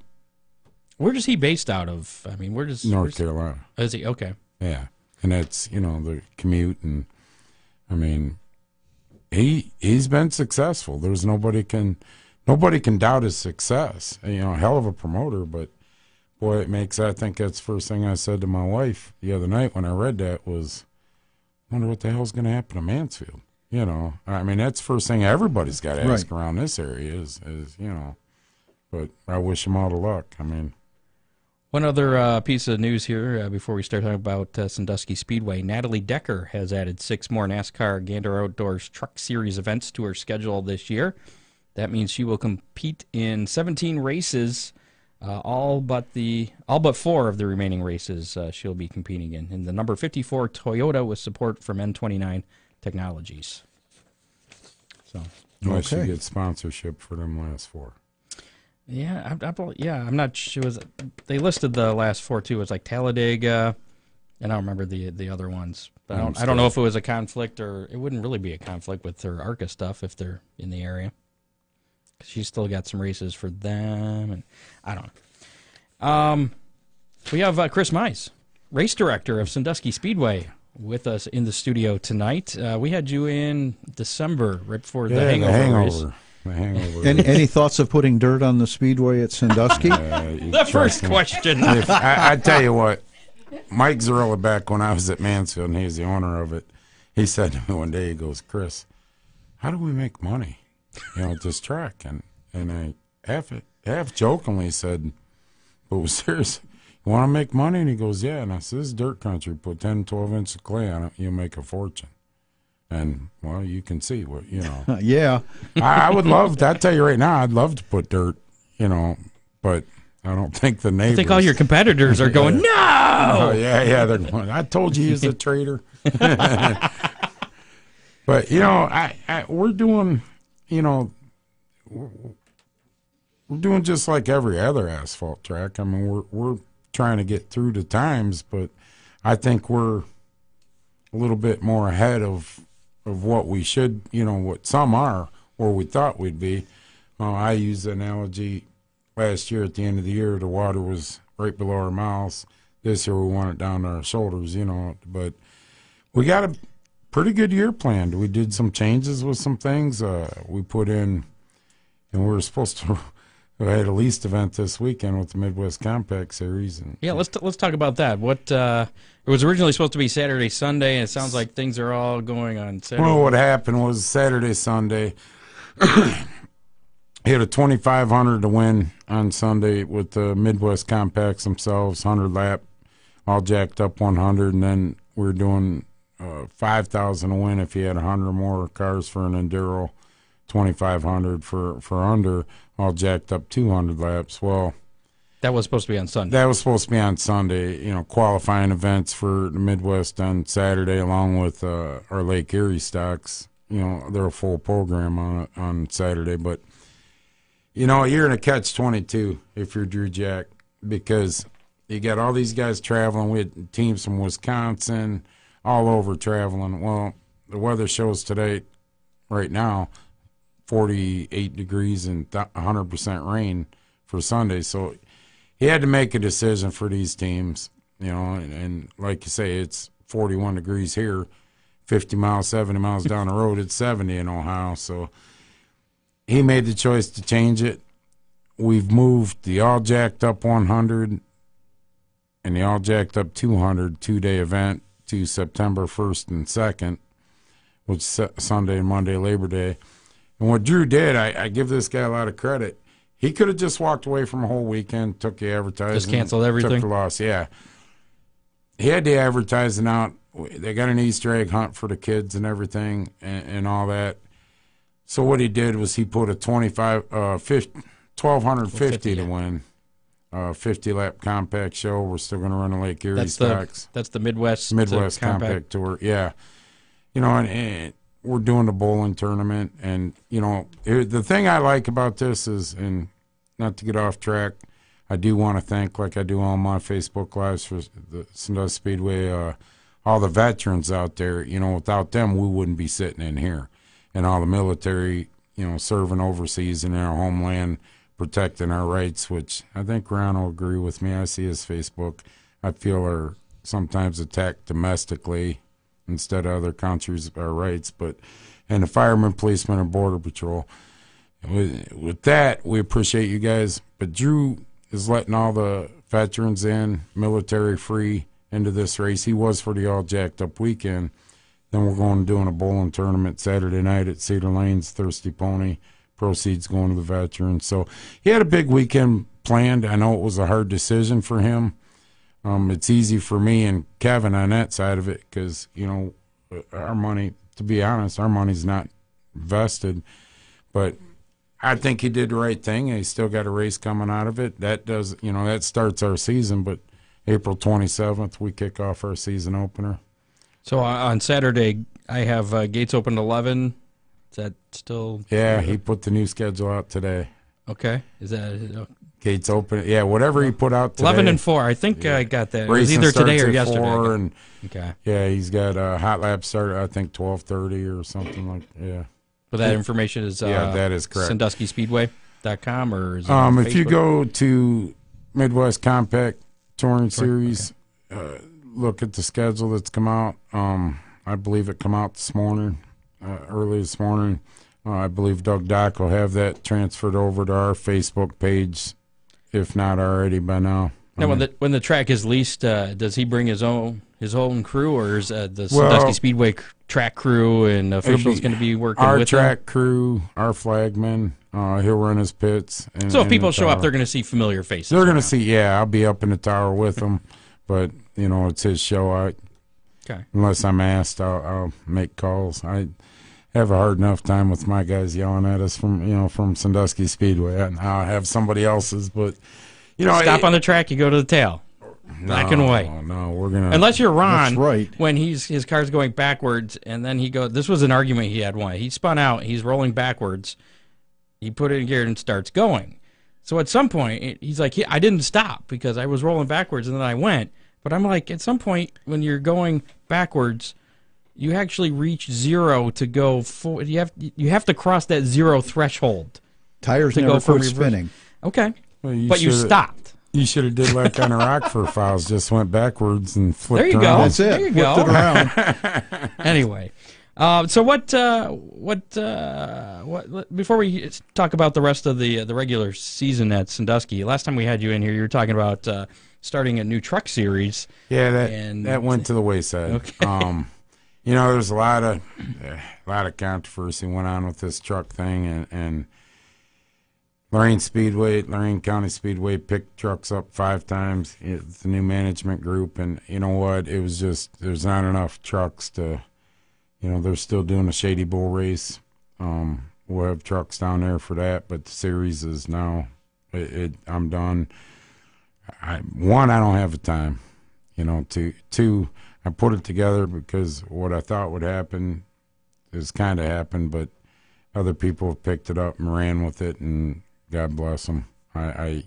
Where is he based out of? I mean,
North Carolina.
Is he? Okay.
Yeah, and that's the commute, and I mean, he's been successful. There's nobody can doubt his success. Hell of a promoter, but boy, I think that's the first thing I said to my wife the other night when I read that was, I wonder what the hell's going to happen to Mansfield. I mean, that's the first thing everybody's got to ask around this area is but I wish him all the luck. I mean.
One other piece of news here before we start talking about Sandusky Speedway. Natalie Decker has added 6 more NASCAR Gander Outdoors Truck Series events to her schedule this year. That means she will compete in 17 races, all but 4 of the remaining races she'll be competing in. In the number 54 Toyota with support from N29 Technologies. So,
unless she gets sponsorship for them last 4.
Yeah, I'm not sure. They listed the last 4 too. It was like Talladega, and I don't remember the other ones. But I don't know if it was a conflict or it wouldn't really be a conflict with her ARCA stuff if they're in the area. She's still got some races for them, and I don't know. We have Chris Mize, race director of Sandusky Speedway, with us in the studio tonight. We had you in December, right before the Hangover race.
Any thoughts of putting dirt on the speedway at Sandusky?
The first question.
I tell you what, Mike Zarilla, back when I was at Mansfield and he's the owner of it, he said to me one day, he goes, Chris, how do we make money, at this track? And I half jokingly said, but was serious, you want to make money? And he goes, yeah. And I said, this is dirt country. Put 10, 12 inches of clay on it, you'll make a fortune. And, well, you can see what,
Yeah.
I would love to. I tell you right now, I'd love to put dirt, but I don't think the neighbors.
I think all your competitors are going, no!
Oh, yeah, they're going, I told you he's a traitor. But, we're doing, we're doing just like every other asphalt track. I mean, we're trying to get through the times, but I think we're a little bit more ahead of what we should, what some are, or we thought we'd be. I used the analogy last year at the end of the year, the water was right below our mouths. This year we want it down to our shoulders, but we got a pretty good year planned. We did some changes with some things. We put in, and we were supposed to, we had a least event this weekend with the Midwest Compact Series. And
yeah, let's talk about that. What it was originally supposed to be Saturday, Sunday, and it sounds like things are all going on Saturday.
Well, what happened was Saturday, Sunday, hit a 2,500 to win on Sunday with the Midwest Compacts themselves, 100 lap, all jacked up 100, and then we were doing 5,000 to win if you had 100 or more cars for an Enduro, 2,500 for under, all jacked up 200 laps. Well,
that was supposed to be on Sunday.
That was supposed to be on Sunday. Qualifying events for the Midwest on Saturday, along with our Lake Erie stocks. They're a full program on Saturday. But, you're in a catch-22 if you're Drew Jack, because you got all these guys traveling. We had teams from Wisconsin, all over traveling. Well, the weather shows today, right now, 48 degrees and 100% rain for Sunday. So he had to make a decision for these teams, and like you say, it's 41 degrees here, 50 miles, 70 miles down the road, it's 70 in Ohio. So he made the choice to change it. We've moved the all jacked up 100 and the all jacked up 200 2-day event to September 1st and 2nd, which is Sunday and Monday, Labor Day. And what Drew did, I give this guy a lot of credit. He could have just walked away from a whole weekend, took the advertising.
Just canceled everything?
Took the loss, yeah. He had the advertising out. They got an Easter egg hunt for the kids and everything and all that. So what he did was he put a 1,250 to win, 50-lap compact show. We're still going to run the Lake Erie stocks.
That's the Midwest
Compact Tour, yeah. And we're doing the bowling tournament. And, the thing I like about this is, and not to get off track, I do want to thank, like I do on my Facebook Lives for the Sandusky Speedway, all the veterans out there. Without them, we wouldn't be sitting in here. And all the military serving overseas in our homeland, protecting our rights, which I think Ron will agree with me. I see his Facebook. I feel are sometimes attacked domestically instead of other countries' our rights. And the firemen, policemen, and border patrol. With that, we appreciate you guys. But Drew is letting all the veterans in, military free, into this race. He was for the all jacked up weekend. Then we're going to doing a bowling tournament Saturday night at Cedar Lane's Thirsty Pony. Proceeds going to the veterans. So he had a big weekend planned. I know it was a hard decision for him. It's easy for me and Kevin on that side of it because, our money, to be honest, our money's not vested. But I think he did the right thing. He still got a race coming out of it. That does, that starts our season. But April 27th, we kick off our season opener.
So on Saturday, I have gates open at 11. Is that still?
Yeah, he put the new schedule out today.
Okay. Is that
gates open? Yeah, whatever he put out today.
11 and 4. I think I got that. It was either today or yesterday.
4 and,
okay.
Yeah, he's got a hot lap start. I think 12:30 or something like. Yeah.
But that information is
that is correct.
SanduskySpeedway.com or is it
if you go to Midwest Compact Touring Series, look at the schedule that's come out. I believe it come out this morning, early this morning. I believe Doug Dock will have that transferred over to our Facebook page, if not already by now.
Now, when the track is leased, does he bring his own crew, or is the Sandusky Speedway track crew and officials going to be working with
our track crew, our flagman? He'll run his pits.
So if people show up, they're going to see familiar faces.
They're going to see. Yeah, I'll be up in the tower with them, but it's his show. Unless I'm asked, I'll make calls. I have a hard enough time with my guys yelling at us from Sandusky Speedway. I'll have somebody else's, but
stop on the track, you go to the tail. Black and white.
No, we're gonna.
Unless you're Ron,
that's right.
When his car's going backwards, and then he goes. This was an argument he had one. He spun out. He's rolling backwards. He put it in gear and starts going. So at some point, he's like, I didn't stop because I was rolling backwards, and then I went. But I'm like, at some point when you're going backwards, you actually reach zero to go forward. You have to cross that zero threshold.
Tires never quit spinning.
Okay, well, you stopped.
You should have did like on the Rockford Files, just went backwards and flipped
there you
around.
Go.
That's it.
There you
Flipped
go.
it around.
Anyway, so what? Before we talk about the rest of the regular season at Sandusky, last time we had you in here, you were talking about starting a new truck series.
Yeah, that went to the wayside.
Okay.
There's a lot of controversy went on with this truck thing, and Lorraine County Speedway picked trucks up 5 times. It's the new management group, and you know what? It was just there's not enough trucks to, they're still doing a Shady Bull race. We'll have trucks down there for that, but the series is now. I'm done. I don't have the time. Two, I put it together because what I thought would happen is kind of happened, but other people have picked it up and ran with it, and God bless them. I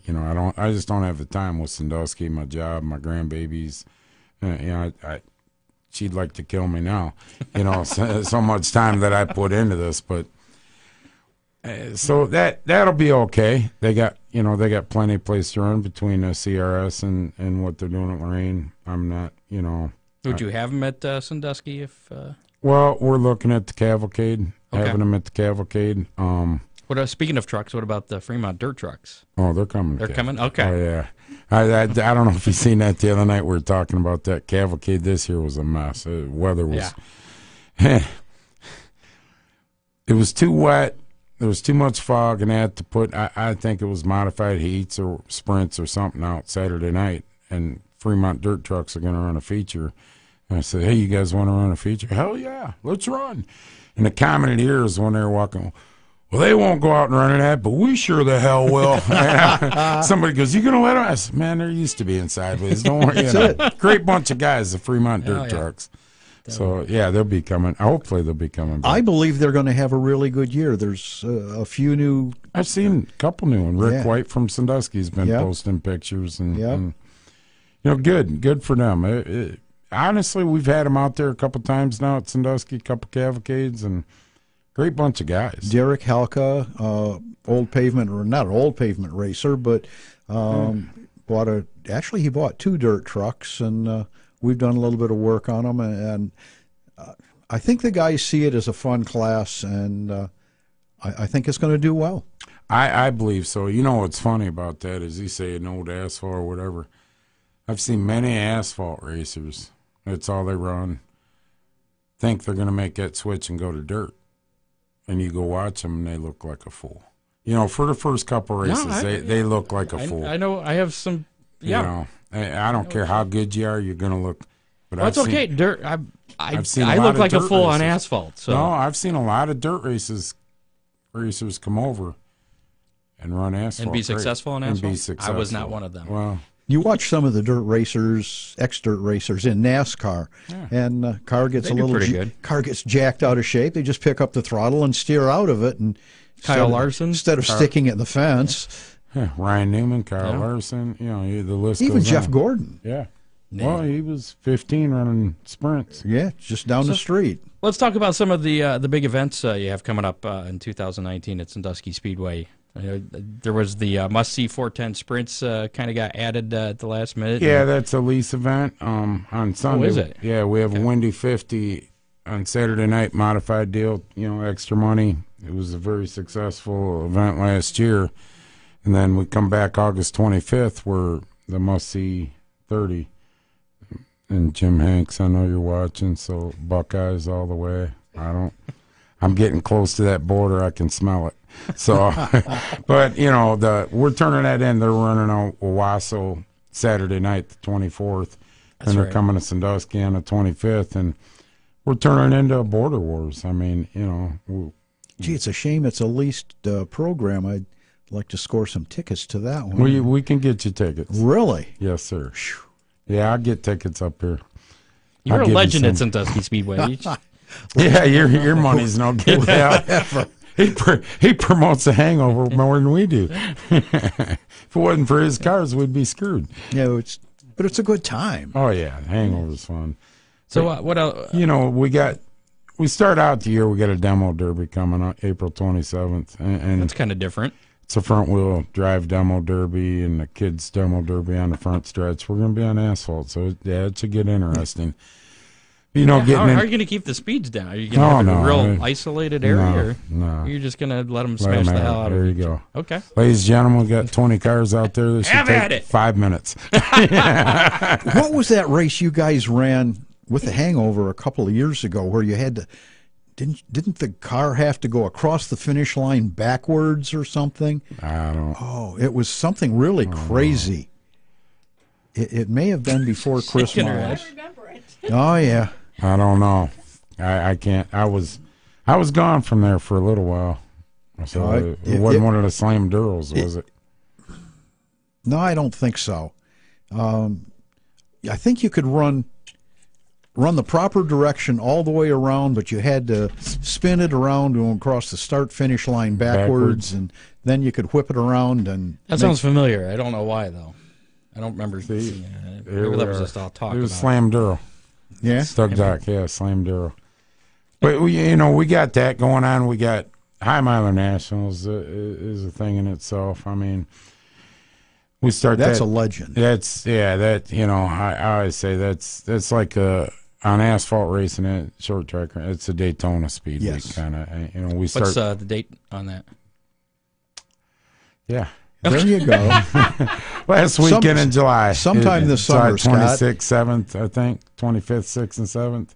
just don't have the time with Sandusky, my job, my grandbabies. She'd like to kill me now. So much time that I put into this, but so that'll be okay. They got plenty of place to run between CRS and what they're doing at Lorraine. I'm not,
Would you have them at Sandusky if?
Well, we're looking at the cavalcade, having them at the cavalcade.
Speaking of trucks, what about the Fremont dirt trucks?
Oh, they're coming.
They're coming? Okay.
Oh, yeah. I don't know if you've seen that the other night. We were talking about that cavalcade. This year was a mess. The weather was... Yeah. It was too wet. There was too much fog, and they had to put... I think it was modified heats or sprints or something out Saturday night, and Fremont dirt trucks are going to run a feature. And I said, hey, you guys want to run a feature? Hell yeah, let's run. And the comment here is when they were walking... Well, they won't go out and run that, but we sure the hell will. Somebody goes, you going to let them? I said, man, they're used to being sideways. Don't worry. Great bunch of guys, the Fremont dirt trucks. So, yeah, they'll be coming. Hopefully they'll be coming back.
I believe they're going to have a really good year. There's a few new...
I've seen a couple new ones. Rick White from Sandusky's been posting pictures. And good for them. Honestly, we've had them out there a couple times now at Sandusky, a couple cavalcades, and Great bunch of guys.
Derek Halka, old pavement, or not an old pavement racer, but he bought 2 dirt trucks, and we've done a little bit of work on them, and I think the guys see it as a fun class, and I think it's going to do well.
I believe so. You know what's funny about that is you say an old asphalt or whatever. I've seen many asphalt racers. That's all they run. Think they're going to make that switch and go to dirt. And you go watch them, and they look like a fool. You know, for the first couple races, they look like a fool.
I know. I have some. Yeah.
You know, I don't care how good you are, you're going to look. But
well, it's okay. Dirt.
I've seen
I
a lot
look
of
like a
dirt
fool
races.
on asphalt. So.
No, I've seen a lot of dirt racers come over and run asphalt
And be successful on asphalt?
And be successful.
I was not one of them.
Well,
You watch some of the dirt racers, ex-dirt racers in NASCAR, and car gets car gets jacked out of shape. They just pick up the throttle and steer out of it, and
Kyle Larson
instead of sticking it in the fence.
Yeah, Ryan Newman, Kyle Larson, you know, the list
Even
goes
Jeff
on.
Gordon.
Yeah. Well, he was 15 running sprints.
Yeah, just down the street.
Let's talk about some of the big events you have coming up in 2019 at Sandusky Speedway. There was the must-see 410 sprints kind of got added at the last minute.
Yeah, that's a lease event on Sunday.
Oh, is it?
Yeah, we have a Windy 50 on Saturday night, modified deal, you know, extra money. It was a very successful event last year. And then we come back August 25th, where the must-see 30. And Jim Hanks, I know you're watching, so Buckeyes all the way. I'm getting close to that border. I can smell it. So, but, you know, we're turning that in. They're running on Owasso Saturday night, the 24th. And they're coming to Sandusky on the 25th. And we're turning into a border wars. I mean, you know.
Gee, it's a shame it's a leased program. I'd like to score some tickets to that one.
We can get you tickets.
Really?
Yes, sir. Yeah, I'll get tickets up here.
You're a legend at Sandusky Speedway.
Yeah, your money's no good. He promotes the Hangover more than we do. If it wasn't for his cars, we'd be screwed.
Yeah, but it's a good time.
Oh yeah, Hangover's fun.
So what else?
You know, we start out the year. We got a demo derby coming on April 27th, and
That's kind of different.
it's a front wheel drive demo derby and a kids demo derby on the front stretch. We're going to be on asphalt, so it should get interesting. You know,
How are you going to keep the speeds down? Are you going to have a real isolated area, or you're just going to let them smash the hell out of it?
There you go.
Okay.
Ladies and gentlemen, we got 20 cars out there. This should take 5 minutes.
What was that race you guys ran with the Hangover a couple of years ago where you had to, didn't the car have to go across the finish line backwards or something?
I don't know.
Oh, it was something really crazy. It may have been before Chris Mize.
I remember it.
Oh, yeah.
I don't know. I can't. I was gone from there for a little while. So it wasn't one of the slam duros, was it?
No, I don't think so. I think you could run the proper direction all the way around, but you had to spin it around and across the start-finish line backwards, and then you could whip it around. And
That sounds familiar. I don't know why, though. I don't remember seeing it. Maybe that was just all talk
It was
about
slam duro.
yeah,
Stug Dock, yeah, slam duro. But we got that going on. We got High Miler Nationals is a thing in itself. I mean, we start.
That's a legend.
I always say that's like on asphalt racing at short track. It's a Daytona Speedway kind of. We start.
What's the date on that?
There you go.
Last weekend in July.
Sometime this summer, Scott.
26th, 7th, I think. 25th, 6th, and 7th.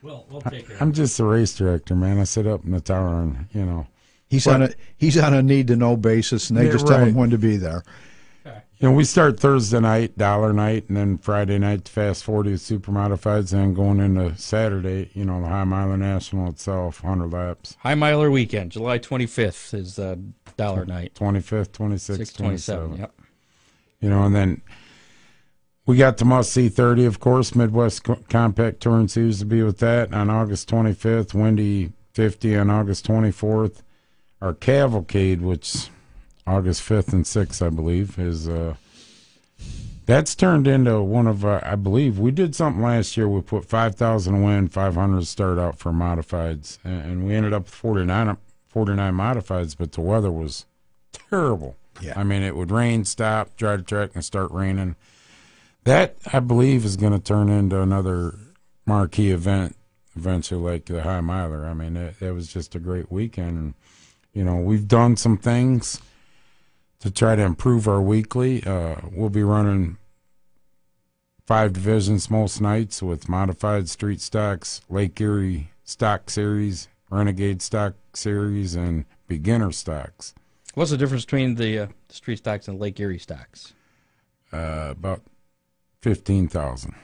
We'll take care.
I'm just a race director, man. I sit up in the tower and,
He's on a need to know basis, and they just tell him when to be there.
We start Thursday night, dollar night, and then Friday night, Fast 40 with super modifieds, and then going into Saturday, the High Miler National itself, 100 laps.
High Miler weekend, July 25th is dollar night.
25th, 26th,
27th.
27th.
Yep.
And then we got the must-see 30, of course. Midwest Compact Touring Series to be with that on August 25th. Windy 50 on August 24th. Our Cavalcade, which August 5th and 6th, I believe, is That's turned into one of I believe we did something last year. We put 5,000 to win, 500 to start out for modifieds, and we ended up with 49 modifieds, but the weather was terrible.
Yeah.
I mean, it would rain, stop, dry the track, and start raining. That, I believe, is going to turn into another marquee event eventually, like the High Miler. I mean, that was just a great weekend. And, you know, we've done some things to try to improve our weekly. We'll be running 5 divisions most nights with modified street stocks, Lake Erie stock series, Renegade stock series, and beginner stocks.
What's the difference between the street stocks and Lake Erie stocks?
About 15,000.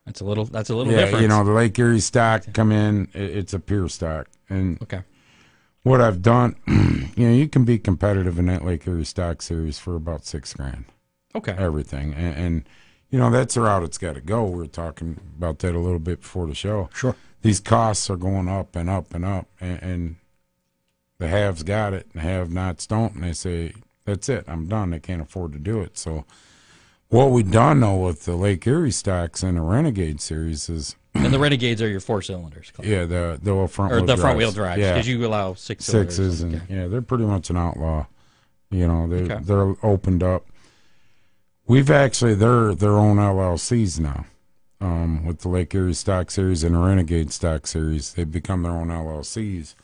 That's a little
Yeah,
different.
you know, the Lake Erie stock come in, it's a pure stock. And
Okay.
what I've done, you know, you can be competitive in that Lake Erie stock series for about $6,000.
Okay.
Everything. And you know, that's the route it's got to go. We were talking about that a little bit before the show.
Sure.
These costs are going up and up and up. And the haves got it, and the have-nots don't. And they say, that's it, I'm done. They can't afford to do it. So what we've done, though, with the Lake Erie stocks and the Renegade series is...
And the Renegades are your 4 cylinders.
Yeah, the front-wheel
drives.
front
wheel drives,
yeah.
because you allow 6 cylinders.
Sixes, and
okay.
yeah, they're pretty much an outlaw. You know,
Okay.
they're opened up. We've actually, they're their own LLCs now. With the Lake Erie Stock Series and the Renegade Stock Series, they've become their own LLCs.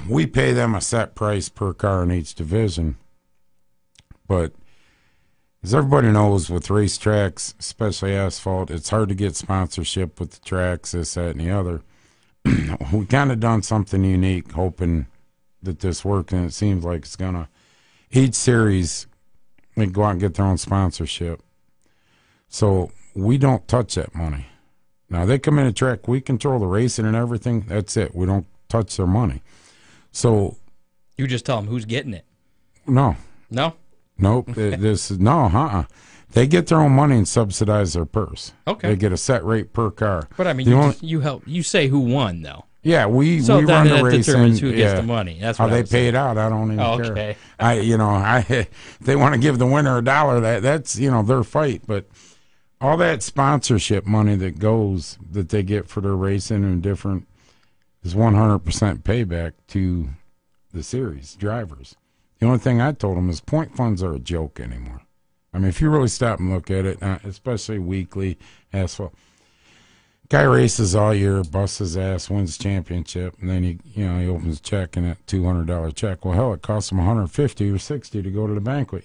We pay them a set price per car in each division. But as everybody knows, with racetracks, especially asphalt, it's hard to get sponsorship with the tracks, this, that, and the other. We kind of done something unique, hoping that this worked, and it seems like it's going to. Each series, they go out and get their own sponsorship. So we don't touch that money. Now, they come in a track, we control the racing and everything, that's it. We don't touch their money. So.
You just tell them who's getting it.
No.
No?
Nope. This is no, They get their own money and subsidize their purse.
Okay.
They get a set rate per car.
But I mean, you help. You say who won though.
Yeah, we
So
run
then
the
that
race
determines
and,
who gets the money. That's
how
what I
they
was
pay
saying.
it out. I don't even
Okay.
care. If they want to give the winner $1, that's their fight. But all that sponsorship money that they get for their racing and different is 100% payback to the series drivers. The only thing I told them is point funds are a joke anymore. I mean, if you really stop and look at it, especially weekly asphalt, guy races all year, busts his ass, wins championship, and then he opens a check and that $200 check. Well, hell, it costs him $150 or $60 to go to the banquet.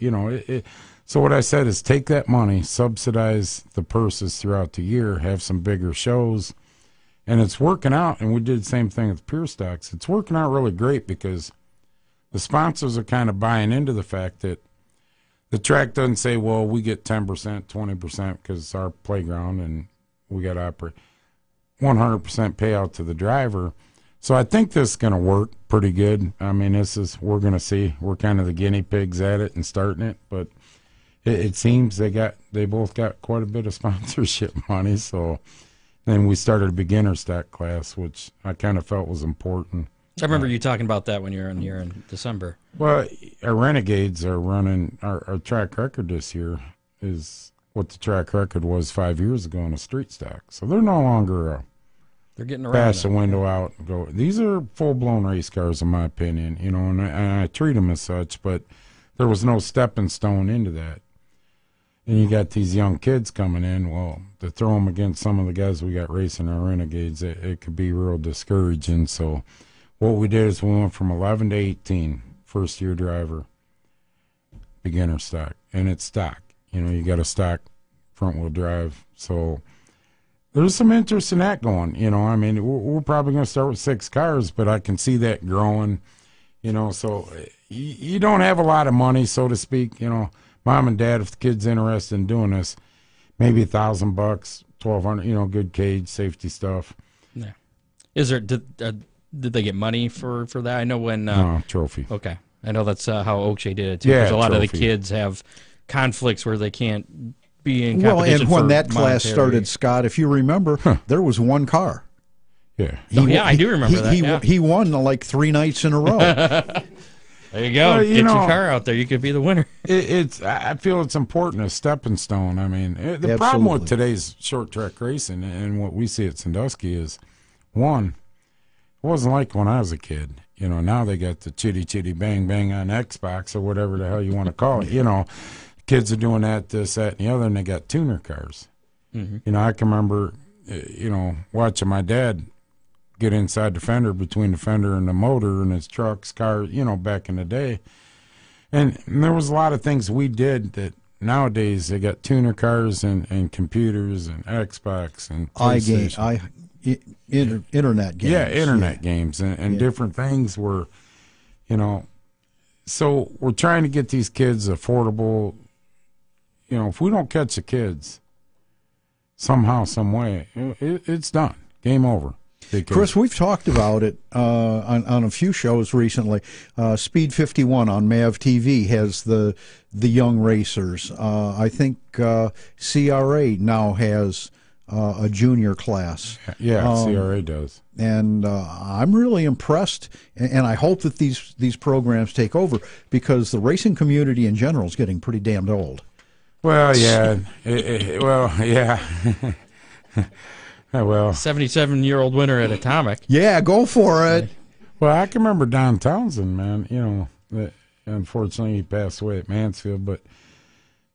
So what I said is take that money, subsidize the purses throughout the year, have some bigger shows, and it's working out. And we did the same thing with Pure Stocks. It's working out really great because the sponsors are kind of buying into the fact that the track doesn't say, well, we get 10%, 20% because it's our playground and we got to operate. 100% payout to the driver. So I think this is going to work pretty good. I mean, we're going to see. We're kind of the guinea pigs at it and starting it, but it seems they both got quite a bit of sponsorship money. So then we started a beginner stock class, which I kind of felt was important.
I remember you talking about that when you were in here in December.
Well, our Renegades are running our track record this year is what the track record was 5 years ago in a street stock. So they're no longer
they're getting around.
bash the window out and go. These are full-blown race cars, in my opinion. And I treat them as such, but there was no stepping stone into that. And you got these young kids coming in. Well, to throw them against some of the guys we got racing our Renegades, it could be real discouraging. So what we did is we went from 11 to 18, first-year driver, beginner stock. And it's stock. You got a stock front-wheel drive. So there's some interest in that going. I mean, we're probably going to start with 6 cars, but I can see that growing. So you don't have a lot of money, so to speak. Mom and dad, if the kid's interested in doing this, maybe $1,000, $1,200. Good cage, safety stuff.
Yeah. Is there? Did they get money for that? I know when.
No, trophy.
Okay, I know that's how Oakshay did it too.
Yeah,
because a lot
trophy.
of the kids have conflicts where they can't be in
Well,
competition.
and when
for
that class
monetary.
started, Scott, if you remember, there was one car.
Yeah.
I do remember that.
He won like 3 nights in a row.
There you go.
Well,
Get your car out there. You could be the winner.
I feel it's important, a stepping stone. I mean, the problem with today's short track racing and what we see at Sandusky is, one, it wasn't like when I was a kid. Now they got the chitty chitty bang bang on Xbox or whatever the hell you want to call it. Kids are doing that, this, that, and the other, and they got tuner cars. Mm-hmm. I can remember, watching my dad get inside the fender, between the fender and the motor and his truck's car, back in the day. And there was a lot of things we did that nowadays they got tuner cars and computers and Xbox and PlayStation.
Internet games.
Yeah, internet games and different things were, so we're trying to get these kids affordable. If we don't catch the kids somehow, some way, it's done. Game over.
Chris, we've talked about it on a few shows recently. Speed 51 on MAV TV has the young racers. I think CRA now has a junior class.
Yeah, CRA does.
And I'm really impressed, and I hope that these programs take over, because the racing community in general is getting pretty damned old.
Well, yeah. Yeah. Well,
77-year-old winner at Atomic.
Yeah, go for it.
Well, I can remember Don Townsend, man. Unfortunately, he passed away at Mansfield, but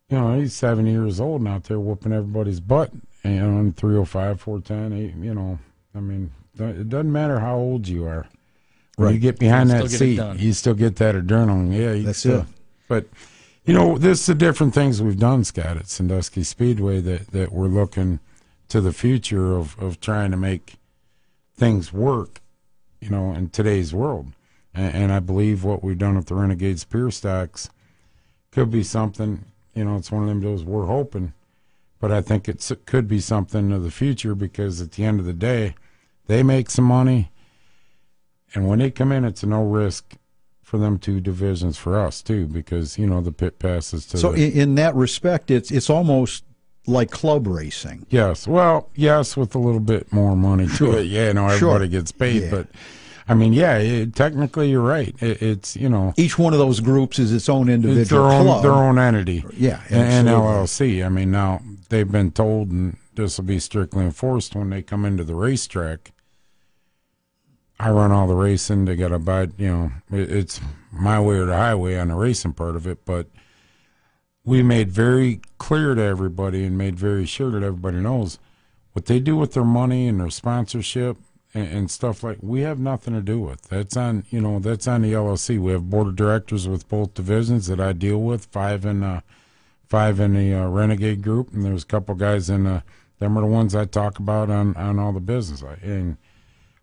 he's 70 years old and out there whooping everybody's butt. In 305, 410, I mean, it doesn't matter how old you are. When you get behind that seat, you still get that adrenaline. Yeah,
that's it.
But this is the different things we've done, Scott, at Sandusky Speedway that we're looking to the future of trying to make things work, in today's world. And I believe what we've done with the Renegades Pier Stocks could be something, it's one of them deals we're hoping, but I think it could be something of the future, because at the end of the day, they make some money, and when they come in, it's a no risk for them two divisions for us too, because the pit passes to.
So in that respect, it's almost like club racing.
Yes, well, yes, with a little bit more money to it. Yeah, everybody gets paid, but I mean, technically you're right. It's
each one of those groups is its own individual club,
their own entity.
Yeah,
and LLC. I mean, now they've been told, and this will be strictly enforced when they come into the racetrack. I run all the racing. They got to abide. It's my way or the highway on the racing part of it, but we made very clear to everybody and made very sure that everybody knows what they do with their money and their sponsorship and stuff like. We have nothing to do with. That's on that's on the LLC. We have board of directors with both divisions that I deal with. Five in the Renegade group, and there's a couple guys in them are the ones I talk about on all the business. And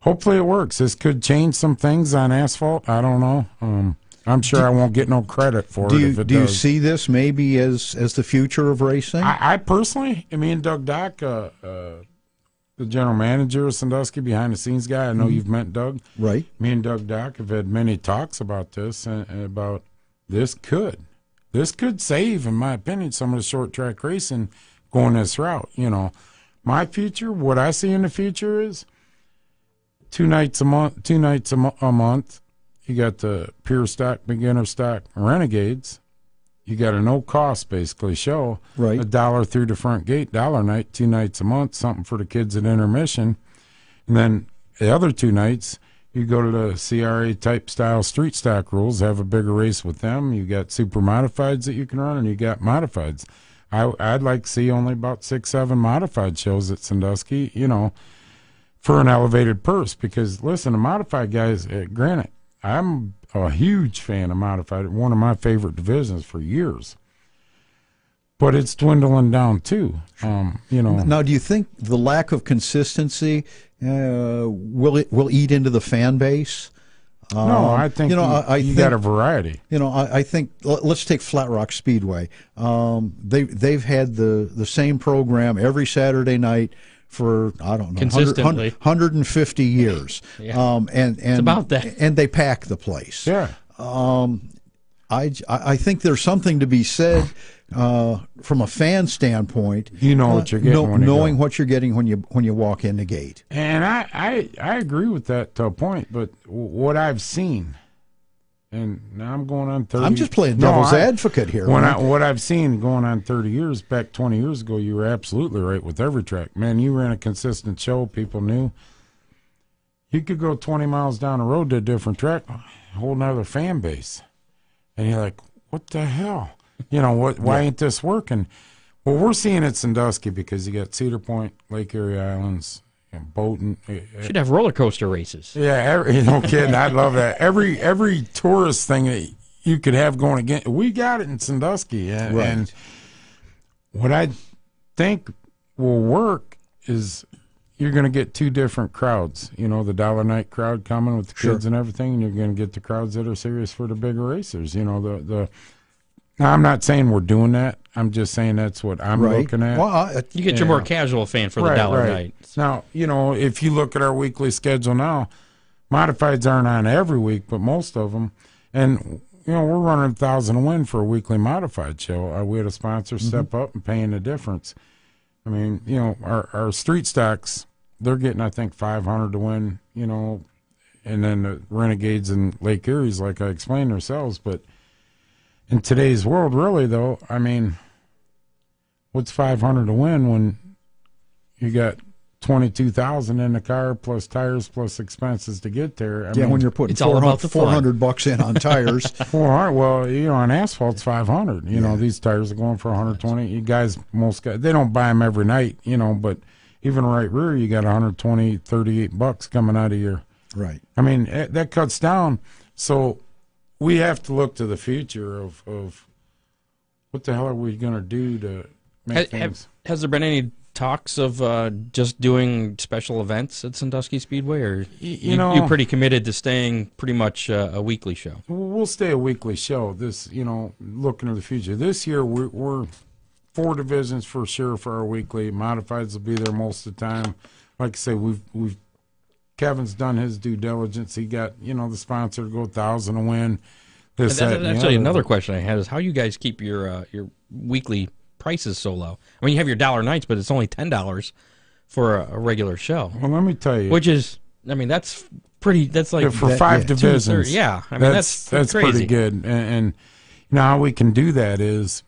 hopefully it works. This could change some things on asphalt. I don't know. I'm sure I won't get no credit for it if it does.
Do you see this maybe as the future of racing?
I personally, me and Doug Dock, the general manager of Sandusky, behind-the-scenes guy, I know you've met Doug.
Right.
Me and Doug Dock have had many talks about this, and about this could save, in my opinion, some of the short-track racing going this route. My future, what I see in the future is 2 nights a month. You got the pure stock, beginner stock Renegades. You got a no-cost, basically, show.
Right.
$1 through the front gate, $1 night, 2 nights a month, something for the kids at intermission. And then the other 2 nights, you go to the CRA-type style street stock rules, have a bigger race with them. You got super modifieds that you can run, and you got modifieds. I'd like to see only about 6, 7 modified shows at Sandusky, for an elevated purse. Because, listen, the modified guys, granted, I'm a huge fan of modified, one of my favorite divisions for years. But it's dwindling down too.
Now, do you think the lack of consistency will eat into the fan base?
No, I think you got a variety.
I think let's take Flat Rock Speedway. They've had the same program every Saturday night for, I don't know,
consistently
150 years.
Yeah.
And
it's about that.
And they pack the place.
Yeah.
I think there's something to be said from a fan standpoint.
What you're getting
knowing what you're getting when you walk in the gate.
And I agree with that to a point, but what I've seen, and now I'm going on 30.
I'm just playing devil's advocate here.
What I've seen going on 30 years, back 20 years ago, you were absolutely right with every track. Man, you ran a consistent show. People knew. You could go 20 miles down the road to a different track, a whole nother fan base. And you're like, what the hell? You know, why ain't this working? Well, we're seeing it Sandusky because you got Cedar Point, Lake Erie Islands, and Bowdoin.
Should have roller coaster races.
Yeah, no kidding. I'd love that. Every tourist thing that you could have going again, we got it in Sandusky. And what I think will work is you're going to get two different crowds. You know, the dollar night crowd coming with the kids and everything, and you're going to get the crowds that are serious for the bigger racers. You know, now, I'm not saying we're doing that. I'm just saying that's what I'm looking at.
Well, you get your more casual fan for the dollar night.
Now, you know, if you look at our weekly schedule now, modifieds aren't on every week, but most of them. And, you know, we're running 1,000 to win for a weekly modified show. We had a sponsor step up and paying the difference. I mean, you know, our street stocks, they're getting, I think, 500 to win, you know, and then the Renegades and Lake Erie's, like I explained ourselves. But in today's world, really, though, I mean, what's 500 to win when you got 22,000 in the car plus tires plus expenses to get there? I mean,
when you're putting
it's all about the
$400 in on tires.
400. Well, you know, on asphalt's 500. You know, these tires are going for 120. You guys, most guys, they don't buy them every night. You know, but even right rear, you got 120, $38 coming out of your.
Right.
I mean, that cuts down. So we have to look to the future of what the hell are we going to do to make things.
Has there been any talks of just doing special events at Sandusky Speedway, or you're pretty committed to staying pretty much a weekly show?
We'll stay a weekly show. This, you know, looking to the future. This year we're 4 divisions for sure for our weekly. Modifieds will be there most of the time. Like I say, we've Kevin's done his due diligence. He got, you know, the sponsor to go 1,000 to win.
That's actually another question I had is how you guys keep your weekly prices so low. I mean, you have your dollar nights, but it's only $10 for a regular show.
Well, let me tell you,
which is, I mean, that's pretty. That's like
for 5 divisions.
Yeah, I mean that's crazy.
Pretty good. And you know how we can do that is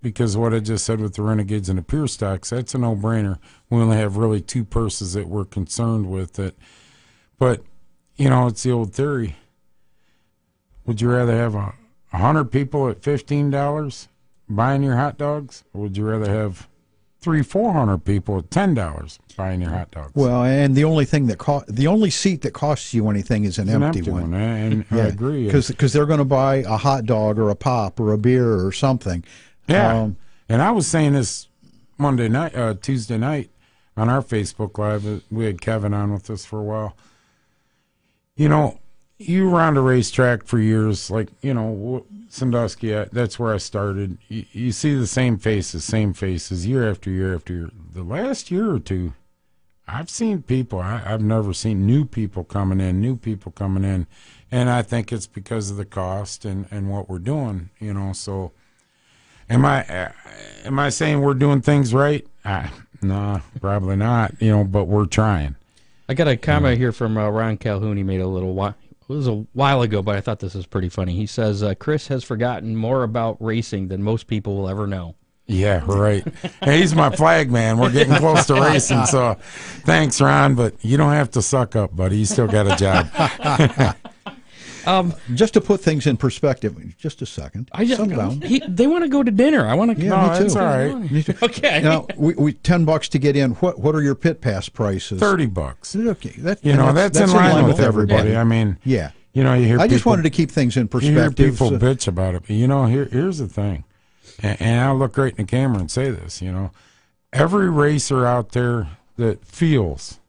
because of what I just said with the Renegades and the Pure Stocks. That's a no-brainer. We only have really 2 purses that we're concerned with. That, but you know, it's the old theory. Would you rather have 100 people at $15 buying your hot dogs, or would you rather have 300-400 people at $10 buying your hot dogs?
Well, and the only thing the only seat that costs you anything is an empty one.
And I agree,
because they're going to buy a hot dog or a pop or a beer or something.
Yeah, and I was saying this Tuesday night on our Facebook Live. We had Kevin on with us for a while. You know, you were on the racetrack for years, like, you know, Sandusky, that's where I started. You see the same faces year after year after year. The last year or two, I've seen people, I've never seen new people coming in, and I think it's because of the cost and what we're doing, you know. So am I saying we're doing things right? No, probably not, you know, but we're trying.
I got a comment here from Ron Calhoun. He made a little while. It was a while ago, but I thought this was pretty funny. He says, Chris has forgotten more about racing than most people will ever know.
Yeah, right. Hey, he's my flag man. We're getting close to racing, so thanks, Ron, but you don't have to suck up, buddy. You still got a job.
Just to put things in perspective, just a second. Settle down.
They want to go to dinner. I want to.
Yeah,
no,
me too.
That's all right.
Okay.
Now, we $10 to get in. What are your pit pass prices?
$30.
Okay,
that's in line with everybody.
Yeah.
I mean,
yeah.
You know, you hear.
I just wanted to keep things in perspective.
You hear people bitch about it, but you know, here's the thing, and I'll look right in the camera and say this. You know, every racer out there that feels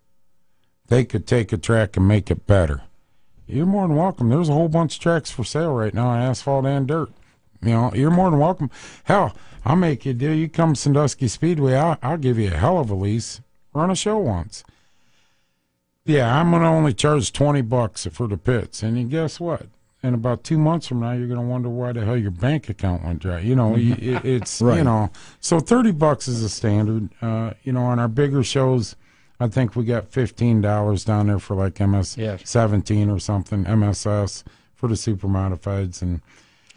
they could take a track and make it better, you're more than welcome. There's a whole bunch of tracks for sale right now, asphalt and dirt. You know, you're more than welcome. Hell, I'll make you a deal. You come to Sandusky Speedway, I'll give you a hell of a lease. Run a show once. Yeah, I'm going to only charge $20 for the pits. And you guess what? In about 2 months from now, you're going to wonder why the hell your bank account went dry. You know, it's, right. You know, so $30 is a standard. You know, on our bigger shows, I think we got $15 down there for like MS 17 or something, MSS for the super modifieds. And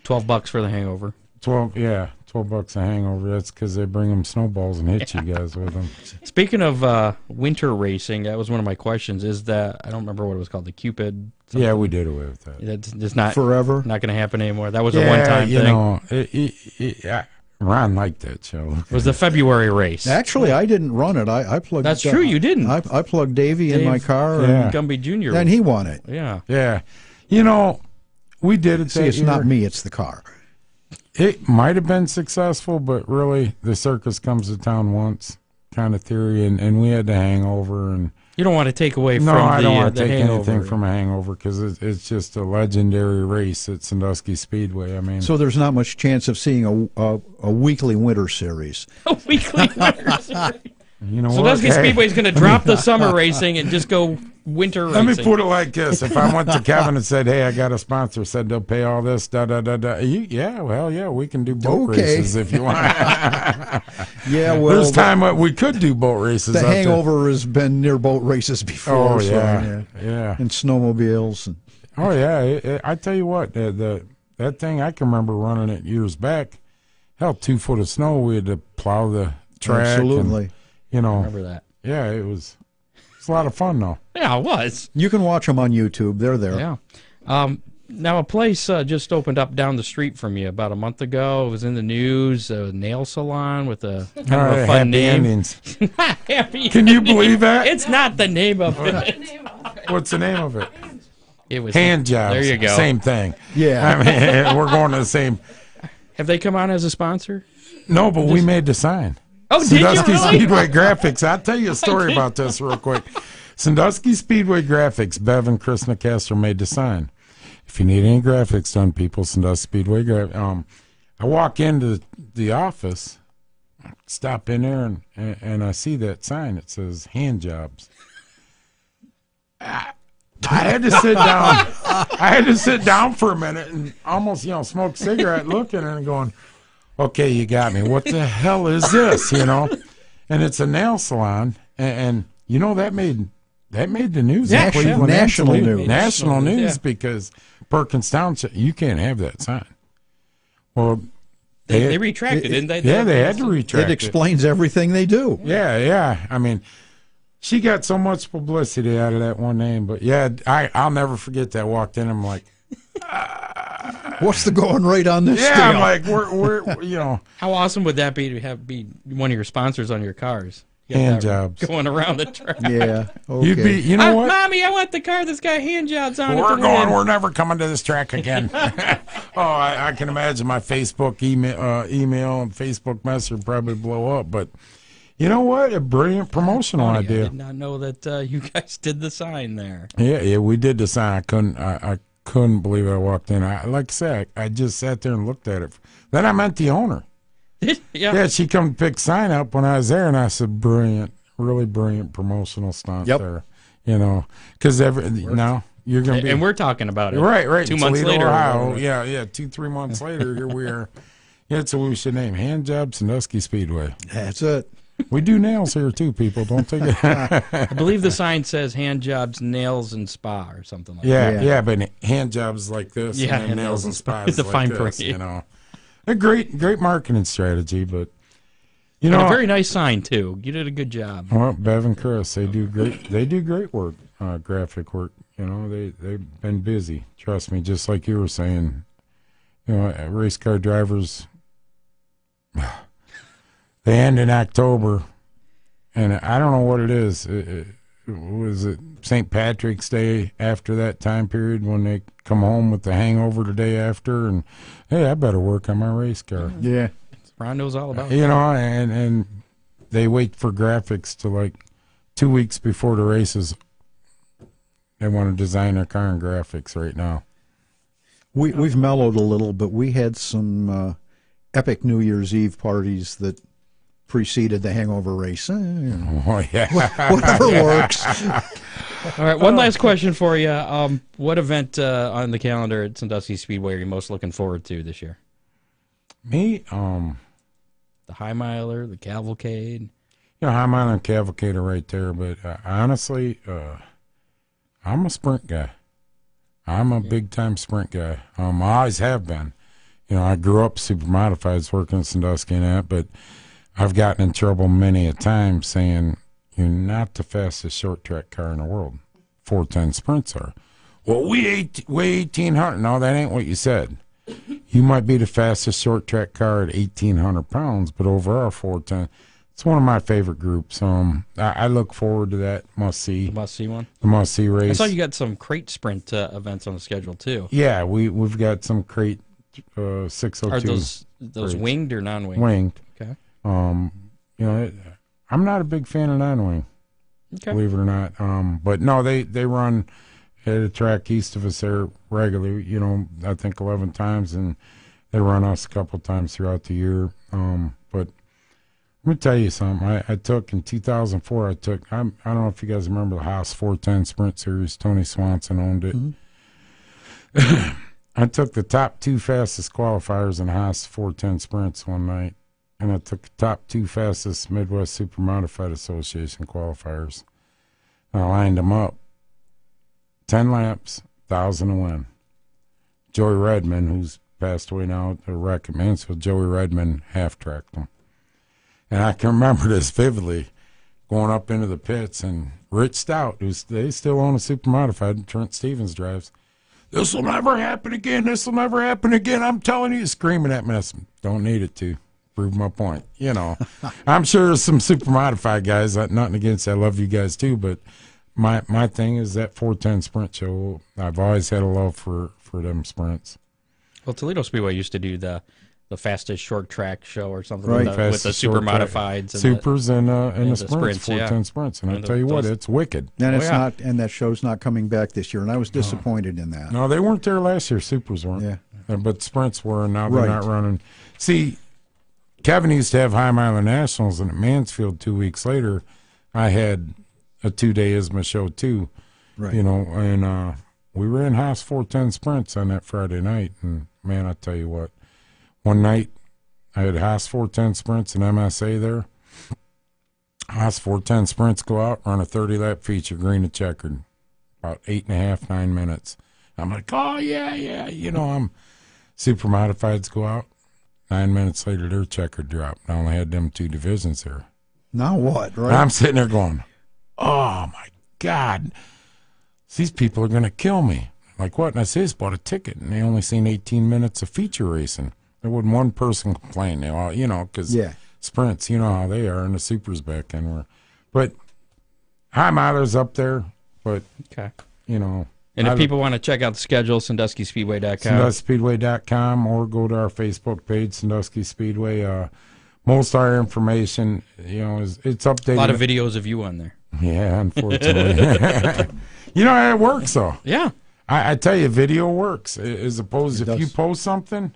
$12 for the hangover.
12 bucks a hangover. That's because they bring them snowballs and hit you guys with them.
Speaking of winter racing, that was one of my questions. Is that, I don't remember what it was called, the Cupid? Something?
Yeah, we did away with that.
That's just not
Forever?
Not going to happen anymore. That was a one-time thing.
Know, Ron liked that show.
It was the February race.
Actually, I didn't run it. I plugged.
That's true. You didn't.
I plugged Davey in my car,
Yeah.
Gumby Jr.
and he won it.
Yeah.
Yeah. You know, we did it
See,
that
it's
year.
not me; it's the car.
It might have been successful, but really, the circus comes to town once kind of theory, and we had the hangover. And
You don't want to take away
no,
from
I don't want
the
to take
hangover.
anything from a hangover because it's just a legendary race at Sandusky Speedway. I mean,
So there's not much chance of seeing a weekly winter series.
A weekly winter series.
you know
Sandusky
what? Hey,
Speedway's going to drop the summer racing and just go winter
let
racing.
me put it like this: if I went to Kevin and said, "Hey, I got a sponsor," said they'll pay all this, we can do boat
Okay.
races if you want.
Yeah, well,
There's time we could do boat races.
the
up there.
hangover has been near boat races before.
Oh
so,
yeah.
and snowmobiles. And
Oh yeah, I tell you what, that thing I can remember running it years back. Hell, 2 foot of snow. We had to plow the track.
absolutely,
And, you know,
Remember that.
yeah, it's a lot of fun though.
Yeah, it was.
you can watch them on YouTube. They're there.
Yeah. Now, a place just opened up down the street from you about a month ago. It was in the news, a nail salon with a kind
All
of
right,
a fun
happy
name.
endings.
Happy
Can you believe that?
It's not the name of it.
What's the name of it?
It was
Hand jobs.
There you go.
Same thing.
Yeah.
I mean, we're going to the same.
Have they come on as a sponsor?
No, but we made the sign.
Oh, did you
Sandusky
really?
Speedway Graphics. I'll tell you a story about this real quick. Sandusky Speedway Graphics, Bev and Chris Nicastro made the sign. If you need any graphics done, people, Sandusky Speedway Graphics. I walk into the office, stop in there, and I see that sign. It says hand jobs. I had to sit down. I had to sit down for a minute and almost, smoke a cigarette, looking and going, okay, you got me. What the hell is this? And it's a nail salon, and that made the news.
Yeah,
Cleveland
national
absolutely-
news.
National news
Yeah.
because Perkins Township, you can't have that sign. Well,
They retracted, didn't they?
Yeah, they had to retract
It explains everything they do.
Yeah. I mean, she got so much publicity out of that one name, but yeah, I'll never forget that. I walked in, I'm like,
What's the going rate on this?
yeah,
deal?
I'm like, we're
How awesome would that be to be one of your sponsors on your cars? You got
hand
that
jobs.
going around the track.
Yeah. Okay.
You'd be, you know what?
Mommy, I want the car that's got hand jobs on it.
We're
to
going.
win.
We're never coming to this track again. I can imagine my Facebook email and Facebook Messenger would probably blow up. But you know what? A brilliant promotional
Funny, I
idea.
did not know that you guys did the sign there.
Yeah, we did the sign. I couldn't believe it. I walked in. Like I said, I just sat there and looked at it. Then I met the owner.
Yeah.
Yeah, she come pick sign up when I was there, and I said, brilliant, really brilliant promotional stunt
Yep.
there. Because now you're going to be.
And we're talking about it.
Right.
2 months
Toledo,
later. or
Ohio.
whatever.
Yeah. 2-3 months later, here we are. Yeah, so we should name Hand Job Sandusky Speedway.
That's it.
We do nails here too, people. Don't take it.
I believe the sign says hand jobs, nails, and spa or something like that.
yeah, but hand jobs like this,
Yeah,
and then nails and spas
It's a
like
fine
this,
parade.
A great marketing strategy, but
And a very nice sign too. You did a good job.
Well, Bev and Chris, they do great work, graphic work. They've been busy. Trust me, just like you were saying. Race car drivers, they end in October, and I don't know what it is. Was it St. Patrick's Day after that time period when they come home with the hangover the day after, and hey, I better work on my race car.
Yeah.
Ron knows all about it.
And they wait for graphics to like 2 weeks before the races. They want to design their car in graphics right now.
We've mellowed a little, but we had some epic New Year's Eve parties that preceded the hangover race.
Oh yeah,
Whatever works.
All right, one last question for you. What event on the calendar at Sandusky Speedway are you most looking forward to this year?
Me,
The High Miler, the Cavalcade?
I'm on a cavalcator right there, but honestly, I'm a sprint guy. I'm a big-time sprint guy. I always have been. you know, I grew up super modifieds working at Sandusky and that, but I've gotten in trouble many a time saying you're not the fastest short track car in the world. 410 Sprints are. Well, we weigh 1,800. No, that ain't what you said. You might be the fastest short track car at 1,800 pounds, but over our 410, it's one of my favorite groups. I look forward to that must-see.
Must-see one?
The must-see race.
I saw you got some crate sprint events on the schedule, too.
Yeah, we've got some crate 602.
Are those winged or non-winged?
Winged.
Okay.
You know, I'm not a big fan of non-wing, believe it or not. But no, they run at a track east of us there regularly, you know, I think 11 times, and they run us a couple times throughout the year. But let me tell you something. I took in 2004, I don't know if you guys remember the Haas 410 Sprint Series. Tony Swanson owned it. Mm-hmm. I took the top 2 fastest qualifiers in Haas 410 Sprints one night, and I took the top 2 fastest Midwest Super Modified Association qualifiers. And I lined them up. 10 laps, 1,000 to win. Joey Redmond, who's passed away now at the wreck at Mansfield, Joey Redmond half-tracked them. And I can remember this vividly, going up into the pits, and Rich Stout, they still own a super modified, Trent Stevens drives. This will never happen again. This will never happen again. I'm telling you, screaming at me. I said, don't need it to prove my point. You know, I'm sure there's some super modified guys. Nothing against that. I love you guys too, but my thing is that 410 Sprint show. I've always had a love for them sprints.
Well, Toledo Speedway used to do the fastest short track show or something
right.
with the super modifieds, and
supers and the sprints, 410
yeah.
Sprints. And I tell you what, it's wicked.
And it's not, and that show's not coming back this year. And I was disappointed in that.
No, they weren't there last year. Supers weren't.
Yeah,
but sprints were, and now they're not running. See, Kevin used to have High Miler Nationals, and at Mansfield 2 weeks later, I had a 2-day ISMA show too.
Right.
You know, and we ran Haas 410 Sprints on that Friday night, and man, I tell you what. One night, I had Haas 410 Sprints and MSA there. Haas 410 Sprints go out, run a 30-lap feature, green and checkered, about 8.5, 9 minutes. I'm like, oh, yeah. You know, super modifieds go out. 9 minutes later, their checkered drop. I only had them 2 divisions there.
Now what, right?
And I'm sitting there going, oh, my God. These people are going to kill me. Like, what? And I said, bought a ticket, and they only seen 18 minutes of feature racing. There wasn't one person complain, you know, because sprints, you know how they are, and the supers back then were. But High Miler's up there, but, you know.
And if people want to check out the schedule, SanduskySpeedway.com.
SanduskySpeedway.com, or go to our Facebook page, Sandusky Speedway. Most of our information, you know, it's updated.
A lot of videos of you on there.
Yeah, unfortunately. You know, it works, though.
Yeah.
I tell you, video works, as opposed to if you post something.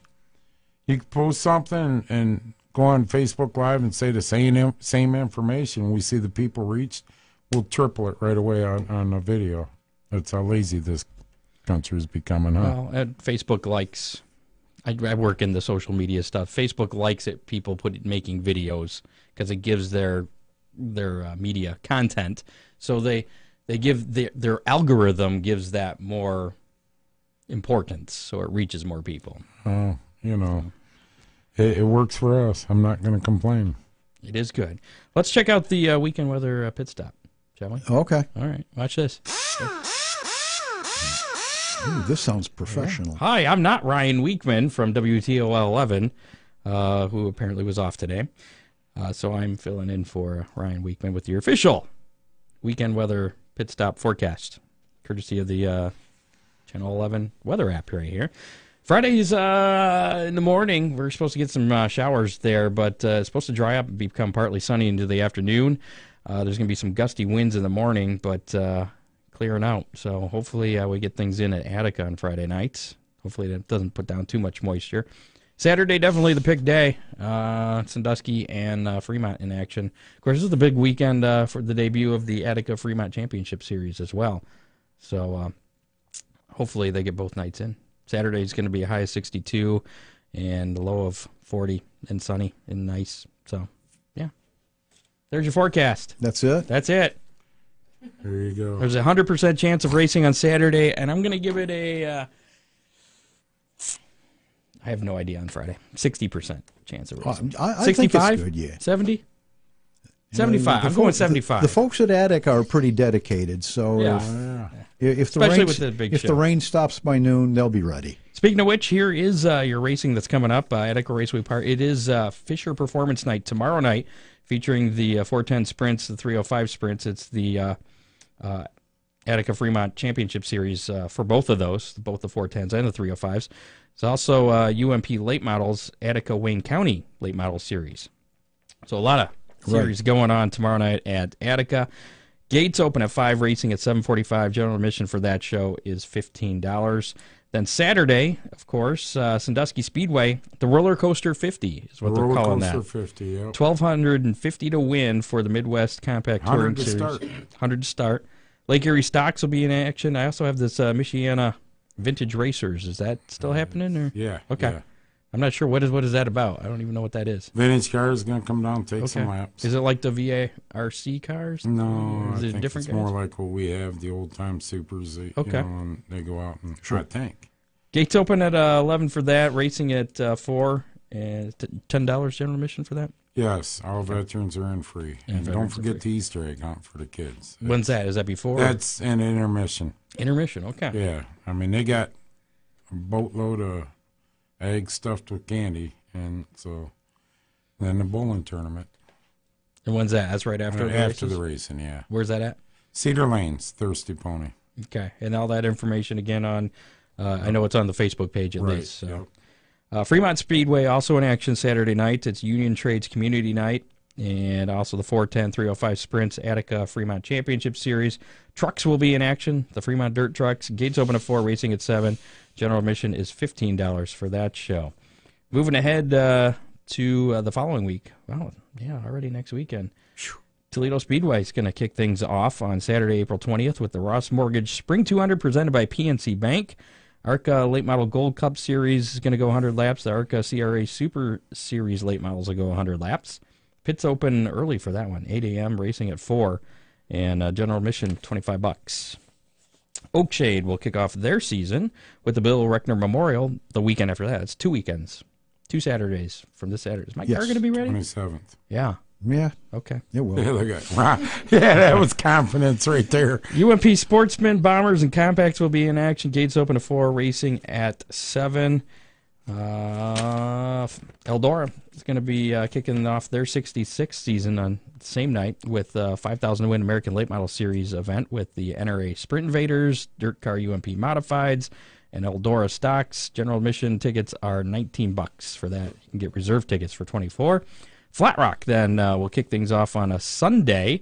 You can post something and go on Facebook Live and say the same information. We see the people reached, we'll triple it right away on a video. That's how lazy this country is becoming, huh?
Well, and Facebook likes. I work in the social media stuff. Facebook likes it. People making videos because it gives their media content. So they give their algorithm gives that more importance, so it reaches more people.
Oh. You know, it works for us. I'm not going to complain.
It is good. Let's check out the weekend weather pit stop, shall we?
Okay.
All right. Watch this.
Ooh, this sounds professional.
Hi, I'm not Ryan Weekman from WTOL 11, who apparently was off today. So I'm filling in for Ryan Weekman with your official weekend weather pit stop forecast, courtesy of the Channel 11 weather app right here. Friday's in the morning. We're supposed to get some showers there, but it's supposed to dry up and become partly sunny into the afternoon. There's going to be some gusty winds in the morning, but clearing out. So hopefully we get things in at Attica on Friday nights. Hopefully that doesn't put down too much moisture. Saturday, definitely the pick day. Sandusky and Fremont in action. Of course, this is the big weekend for the debut of the Attica Fremont Championship Series as well. So hopefully they get both nights in. Saturday is going to be a high of 62 and a low of 40 and sunny and nice. So, yeah. There's your forecast.
That's it?
That's it.
There you go.
There's a 100% chance of racing on Saturday, and I'm going to give it I have no idea on Friday. 60% chance of racing.
I
65?
think it's good, yeah.
70? 75. I'm going 75.
The folks at Attica are pretty dedicated, so if
Especially with the big show.
the rain stops by noon, they'll be ready.
Speaking of which, here is your racing that's coming up at Attica Raceway Park. It is Fisher Performance Night tomorrow night, featuring the 410 sprints, the 305 sprints. It's the Attica Fremont Championship Series for both of those, both the 410s and the 305s. It's also UMP Late Models, Attica Wayne County Late Model Series. So a lot of series going on tomorrow night at Attica. Gates open at 5, racing at 7:45. General admission for that show is $15. Then Saturday, of course, Sandusky Speedway, the Roller Coaster 50 is what they're calling that.
Roller Coaster 50, yep.
1,250 to win for the Midwest Compact Touring Series. 100 to start. Lake Erie Stocks will be in action. I also have this Michiana Vintage Racers. Is that still happening? Or?
Yeah.
Okay.
Yeah.
I'm not sure. What is that about? I don't even know what that is.
Vintage cars going to come down and take some laps.
Is it like the VARC cars?
No,
is
I
it
think
different
it's
guys?
more like what we have, the old-time supers. That,
Okay.
You know, and they go out and try tank.
Gates open at 11 for that, racing at 4, and $10 general admission for that?
Yes, all veterans are in free. And don't forget the Easter egg hunt for the kids.
When's that? Is that before?
That's an intermission.
Intermission, okay.
Yeah. I mean, they got a boatload of eggs stuffed with candy. And so then the bowling tournament.
And when's that? That's right after the
After
races?
the racing, yeah.
Where's that at?
Cedar Lanes, Thirsty Pony.
Okay. And all that information again on, I know it's on the Facebook page at least. So.
Yep.
Fremont Speedway also in action Saturday night. It's Union Trades Community Night. And also the 410, 305 Sprints, Attica Fremont Championship Series. Trucks will be in action. The Fremont Dirt Trucks. Gates open at 4, racing at 7. General admission is $15 for that show. Moving ahead to the following week. Well, yeah, already next weekend. Toledo Speedway is going to kick things off on Saturday, April 20th with the Ross Mortgage Spring 200 presented by PNC Bank. ARCA Late Model Gold Cup Series is going to go 100 laps. The ARCA CRA Super Series Late Models will go 100 laps. Pits open early for that one, 8 a.m., racing at 4, and general admission, $25. Oakshade will kick off their season with the Bill Reckner Memorial the weekend after that. It's 2 weekends, 2 Saturdays from this Saturday. Is my car going to be ready?
27th.
Yeah.
Yeah.
Okay.
It will.
Yeah, look at yeah, that was confidence right there.
UMP Sportsmen, Bombers, and Compacts will be in action. Gates open at 4, racing at 7. Eldora is going to be kicking off their 66th season on the same night with a 5,000 to win American Late Model Series event with the NRA Sprint Invaders, Dirt Car UMP Modifieds, and Eldora Stocks. General admission tickets are $19 for that. You can get reserve tickets for $24. Flat Rock then will kick things off on a Sunday,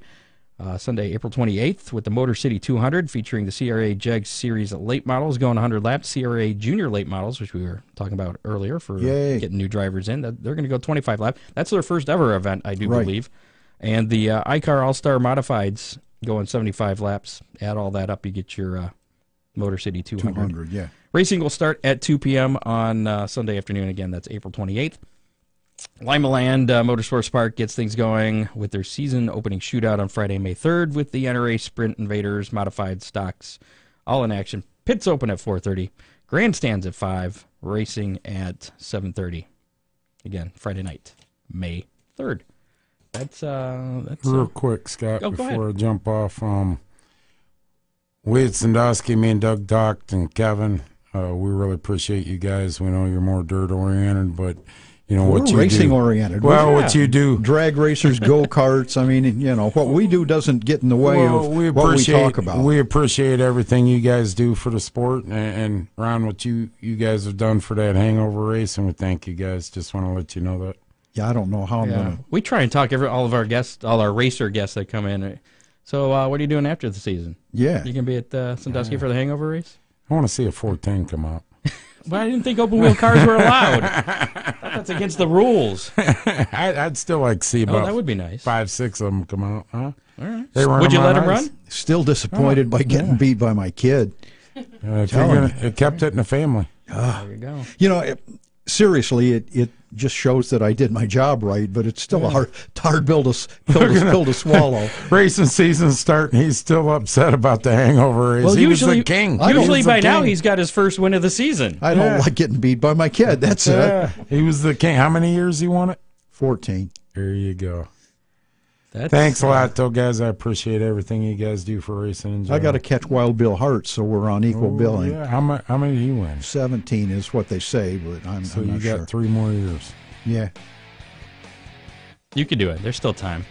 April 28th, with the Motor City 200 featuring the CRA JEG Series Late Models going 100 laps, CRA Junior Late Models, which we were talking about earlier for getting new drivers in. They're going to go 25 laps. That's their first ever event, I do believe. And the iCar All-Star Modifieds going 75 laps. Add all that up, you get your Motor City 200.
200, yeah.
Racing will start at 2 p.m. on Sunday afternoon. Again, that's April 28th. Lima Land Motorsports Park gets things going with their season opening shootout on Friday, May 3rd with the NRA Sprint Invaders, Modified Stocks, all in action. Pits open at 4:30. Grandstands at 5, racing at 7:30. Again, Friday night, May 3rd. That's
real quick, Scott,
go
before
ahead.
I jump off. We at Sandusky, me and Doug talked, and Kevin, we really appreciate you guys. We know you're more dirt oriented, but you know what you
racing
do.
oriented.
Well, what you do,
drag racers, go karts. I mean, you know what we do doesn't get in the way of what we talk about.
We appreciate everything you guys do for the sport, and Ron, what you guys have done for that hangover race, and we thank you guys. Just want to let you know that.
Yeah, I don't know how I'm gonna.
We try and talk all of our guests, all our racer guests that come in. So, what are you doing after the season?
Yeah,
You gonna be at Sandusky for the hangover race?
I want to see a 410 come out.
Well, I didn't think open wheel cars were allowed. That's against the rules.
I'd still like to see about
that would be nice.
5-6 of them come out. Huh?
All right.
They run
Would you
them
let
on
him
ice.
run?
still disappointed by getting beat by my kid.
If you're gonna, it kept it in the family.
There you go.
You know, seriously, it just shows that I did my job right, but it's still a hard pill to swallow.
Racing season's starting. He's still upset about the hangover race.
Well,
he
usually,
was the king.
Usually by now he's got his first win of the season.
I don't like getting beat by my kid. That's it.
He was the king. How many years he won it?
14.
There you go. Thanks a lot, though, guys. I appreciate everything you guys do for racing in general.
I got to catch Wild Bill Hart, so we're on equal billing.
Yeah. How many did he win?
17 is what they say, but I'm
So
I'm
you
not
got
sure.
3 more years.
Yeah.
You can do it. There's still time.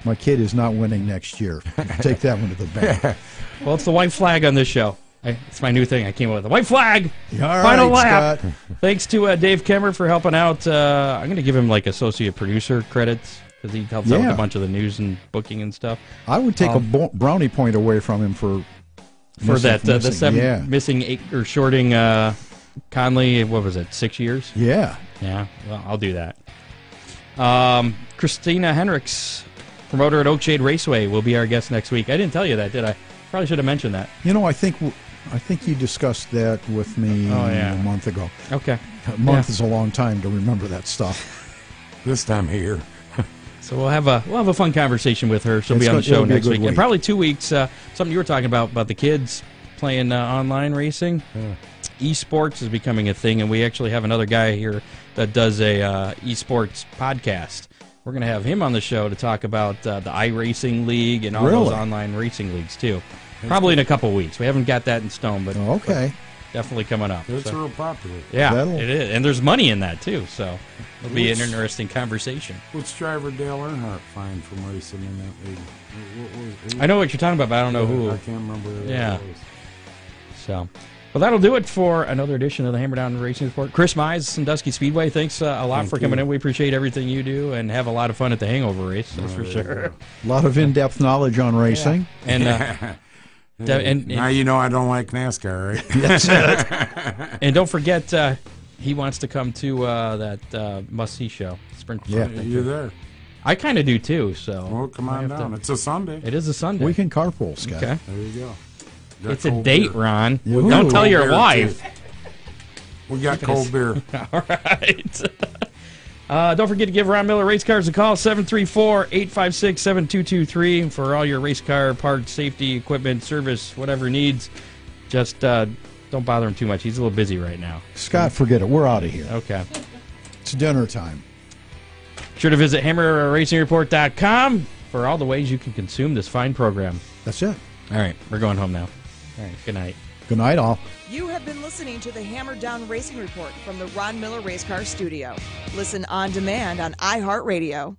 My kid is not winning next year. Take that one to the bank.
Well, it's the white flag on this show. It's my new thing. I came up with the white flag.
All
Final
right,
lap.
Scott.
Thanks to Dave Kemmer for helping out. I'm going to give him like associate producer credits because he helps out with a bunch of the news and booking and stuff.
I would take a brownie point away from him for
that the
missing.
missing 8 or shorting Conley. What was it? 6 years.
Yeah.
Yeah. Well, I'll do that. Christina Henricks, promoter at Oakshade Raceway, will be our guest next week. I didn't tell you that, did I? Probably should have mentioned that.
You know, I think you discussed that with me a month ago.
Okay.
A month is a long time to remember that stuff.
This time of year.
So we'll have a fun conversation with her. She'll be on the show next week. And probably 2 weeks. Something you were talking about the kids playing online racing.
Yeah.
Esports is becoming a thing, and we actually have another guy here that does a esports podcast. We're going to have him on the show to talk about the iRacing League and all those online racing leagues too. Probably in a couple weeks. We haven't got that in stone, but
okay,
definitely coming up.
It's real popular.
Yeah, it is, and there's money in that too. So it'll be an interesting conversation.
What's driver Dale Earnhardt fined from racing in that league?
I know what you're talking about, but I don't know who.
I can't remember.
Yeah. So. Well, that'll do it for another edition of the Hammer Down Racing Report. Chris Mize, Sandusky Speedway, thanks a lot for coming in. We appreciate everything you do and have a lot of fun at the hangover race, that's for sure.
A lot of in-depth knowledge on racing.
Yeah. And
now you know I don't like NASCAR, right?
That's it.
And don't forget, he wants to come to that must-see show. Sprint.
Yeah.
You're there.
I kind of do, too. So.
Well, come on down. It's a Sunday.
It is a Sunday.
We can carpool, Scott.
Okay.
There you go.
It's a date,
beer.
Ron.
Ooh.
Don't tell your
Beer,
wife.
too. We got cold beer.
All right. Don't forget to give Ron Miller Race Cars a call, 734-856-7223 for all your race car parts, safety, equipment, service, whatever needs. Just don't bother him too much. He's a little busy right now.
Scott, forget it. We're out of here.
Okay.
It's dinner time.
Sure to visit HammerRacingReport.com for all the ways you can consume this fine program.
That's it.
All right. We're going home now. All right. Good night.
Good night, all.
You have been listening to the Hammer Down Racing Report from the Ron Miller Race Car Studio. Listen on demand on iHeartRadio.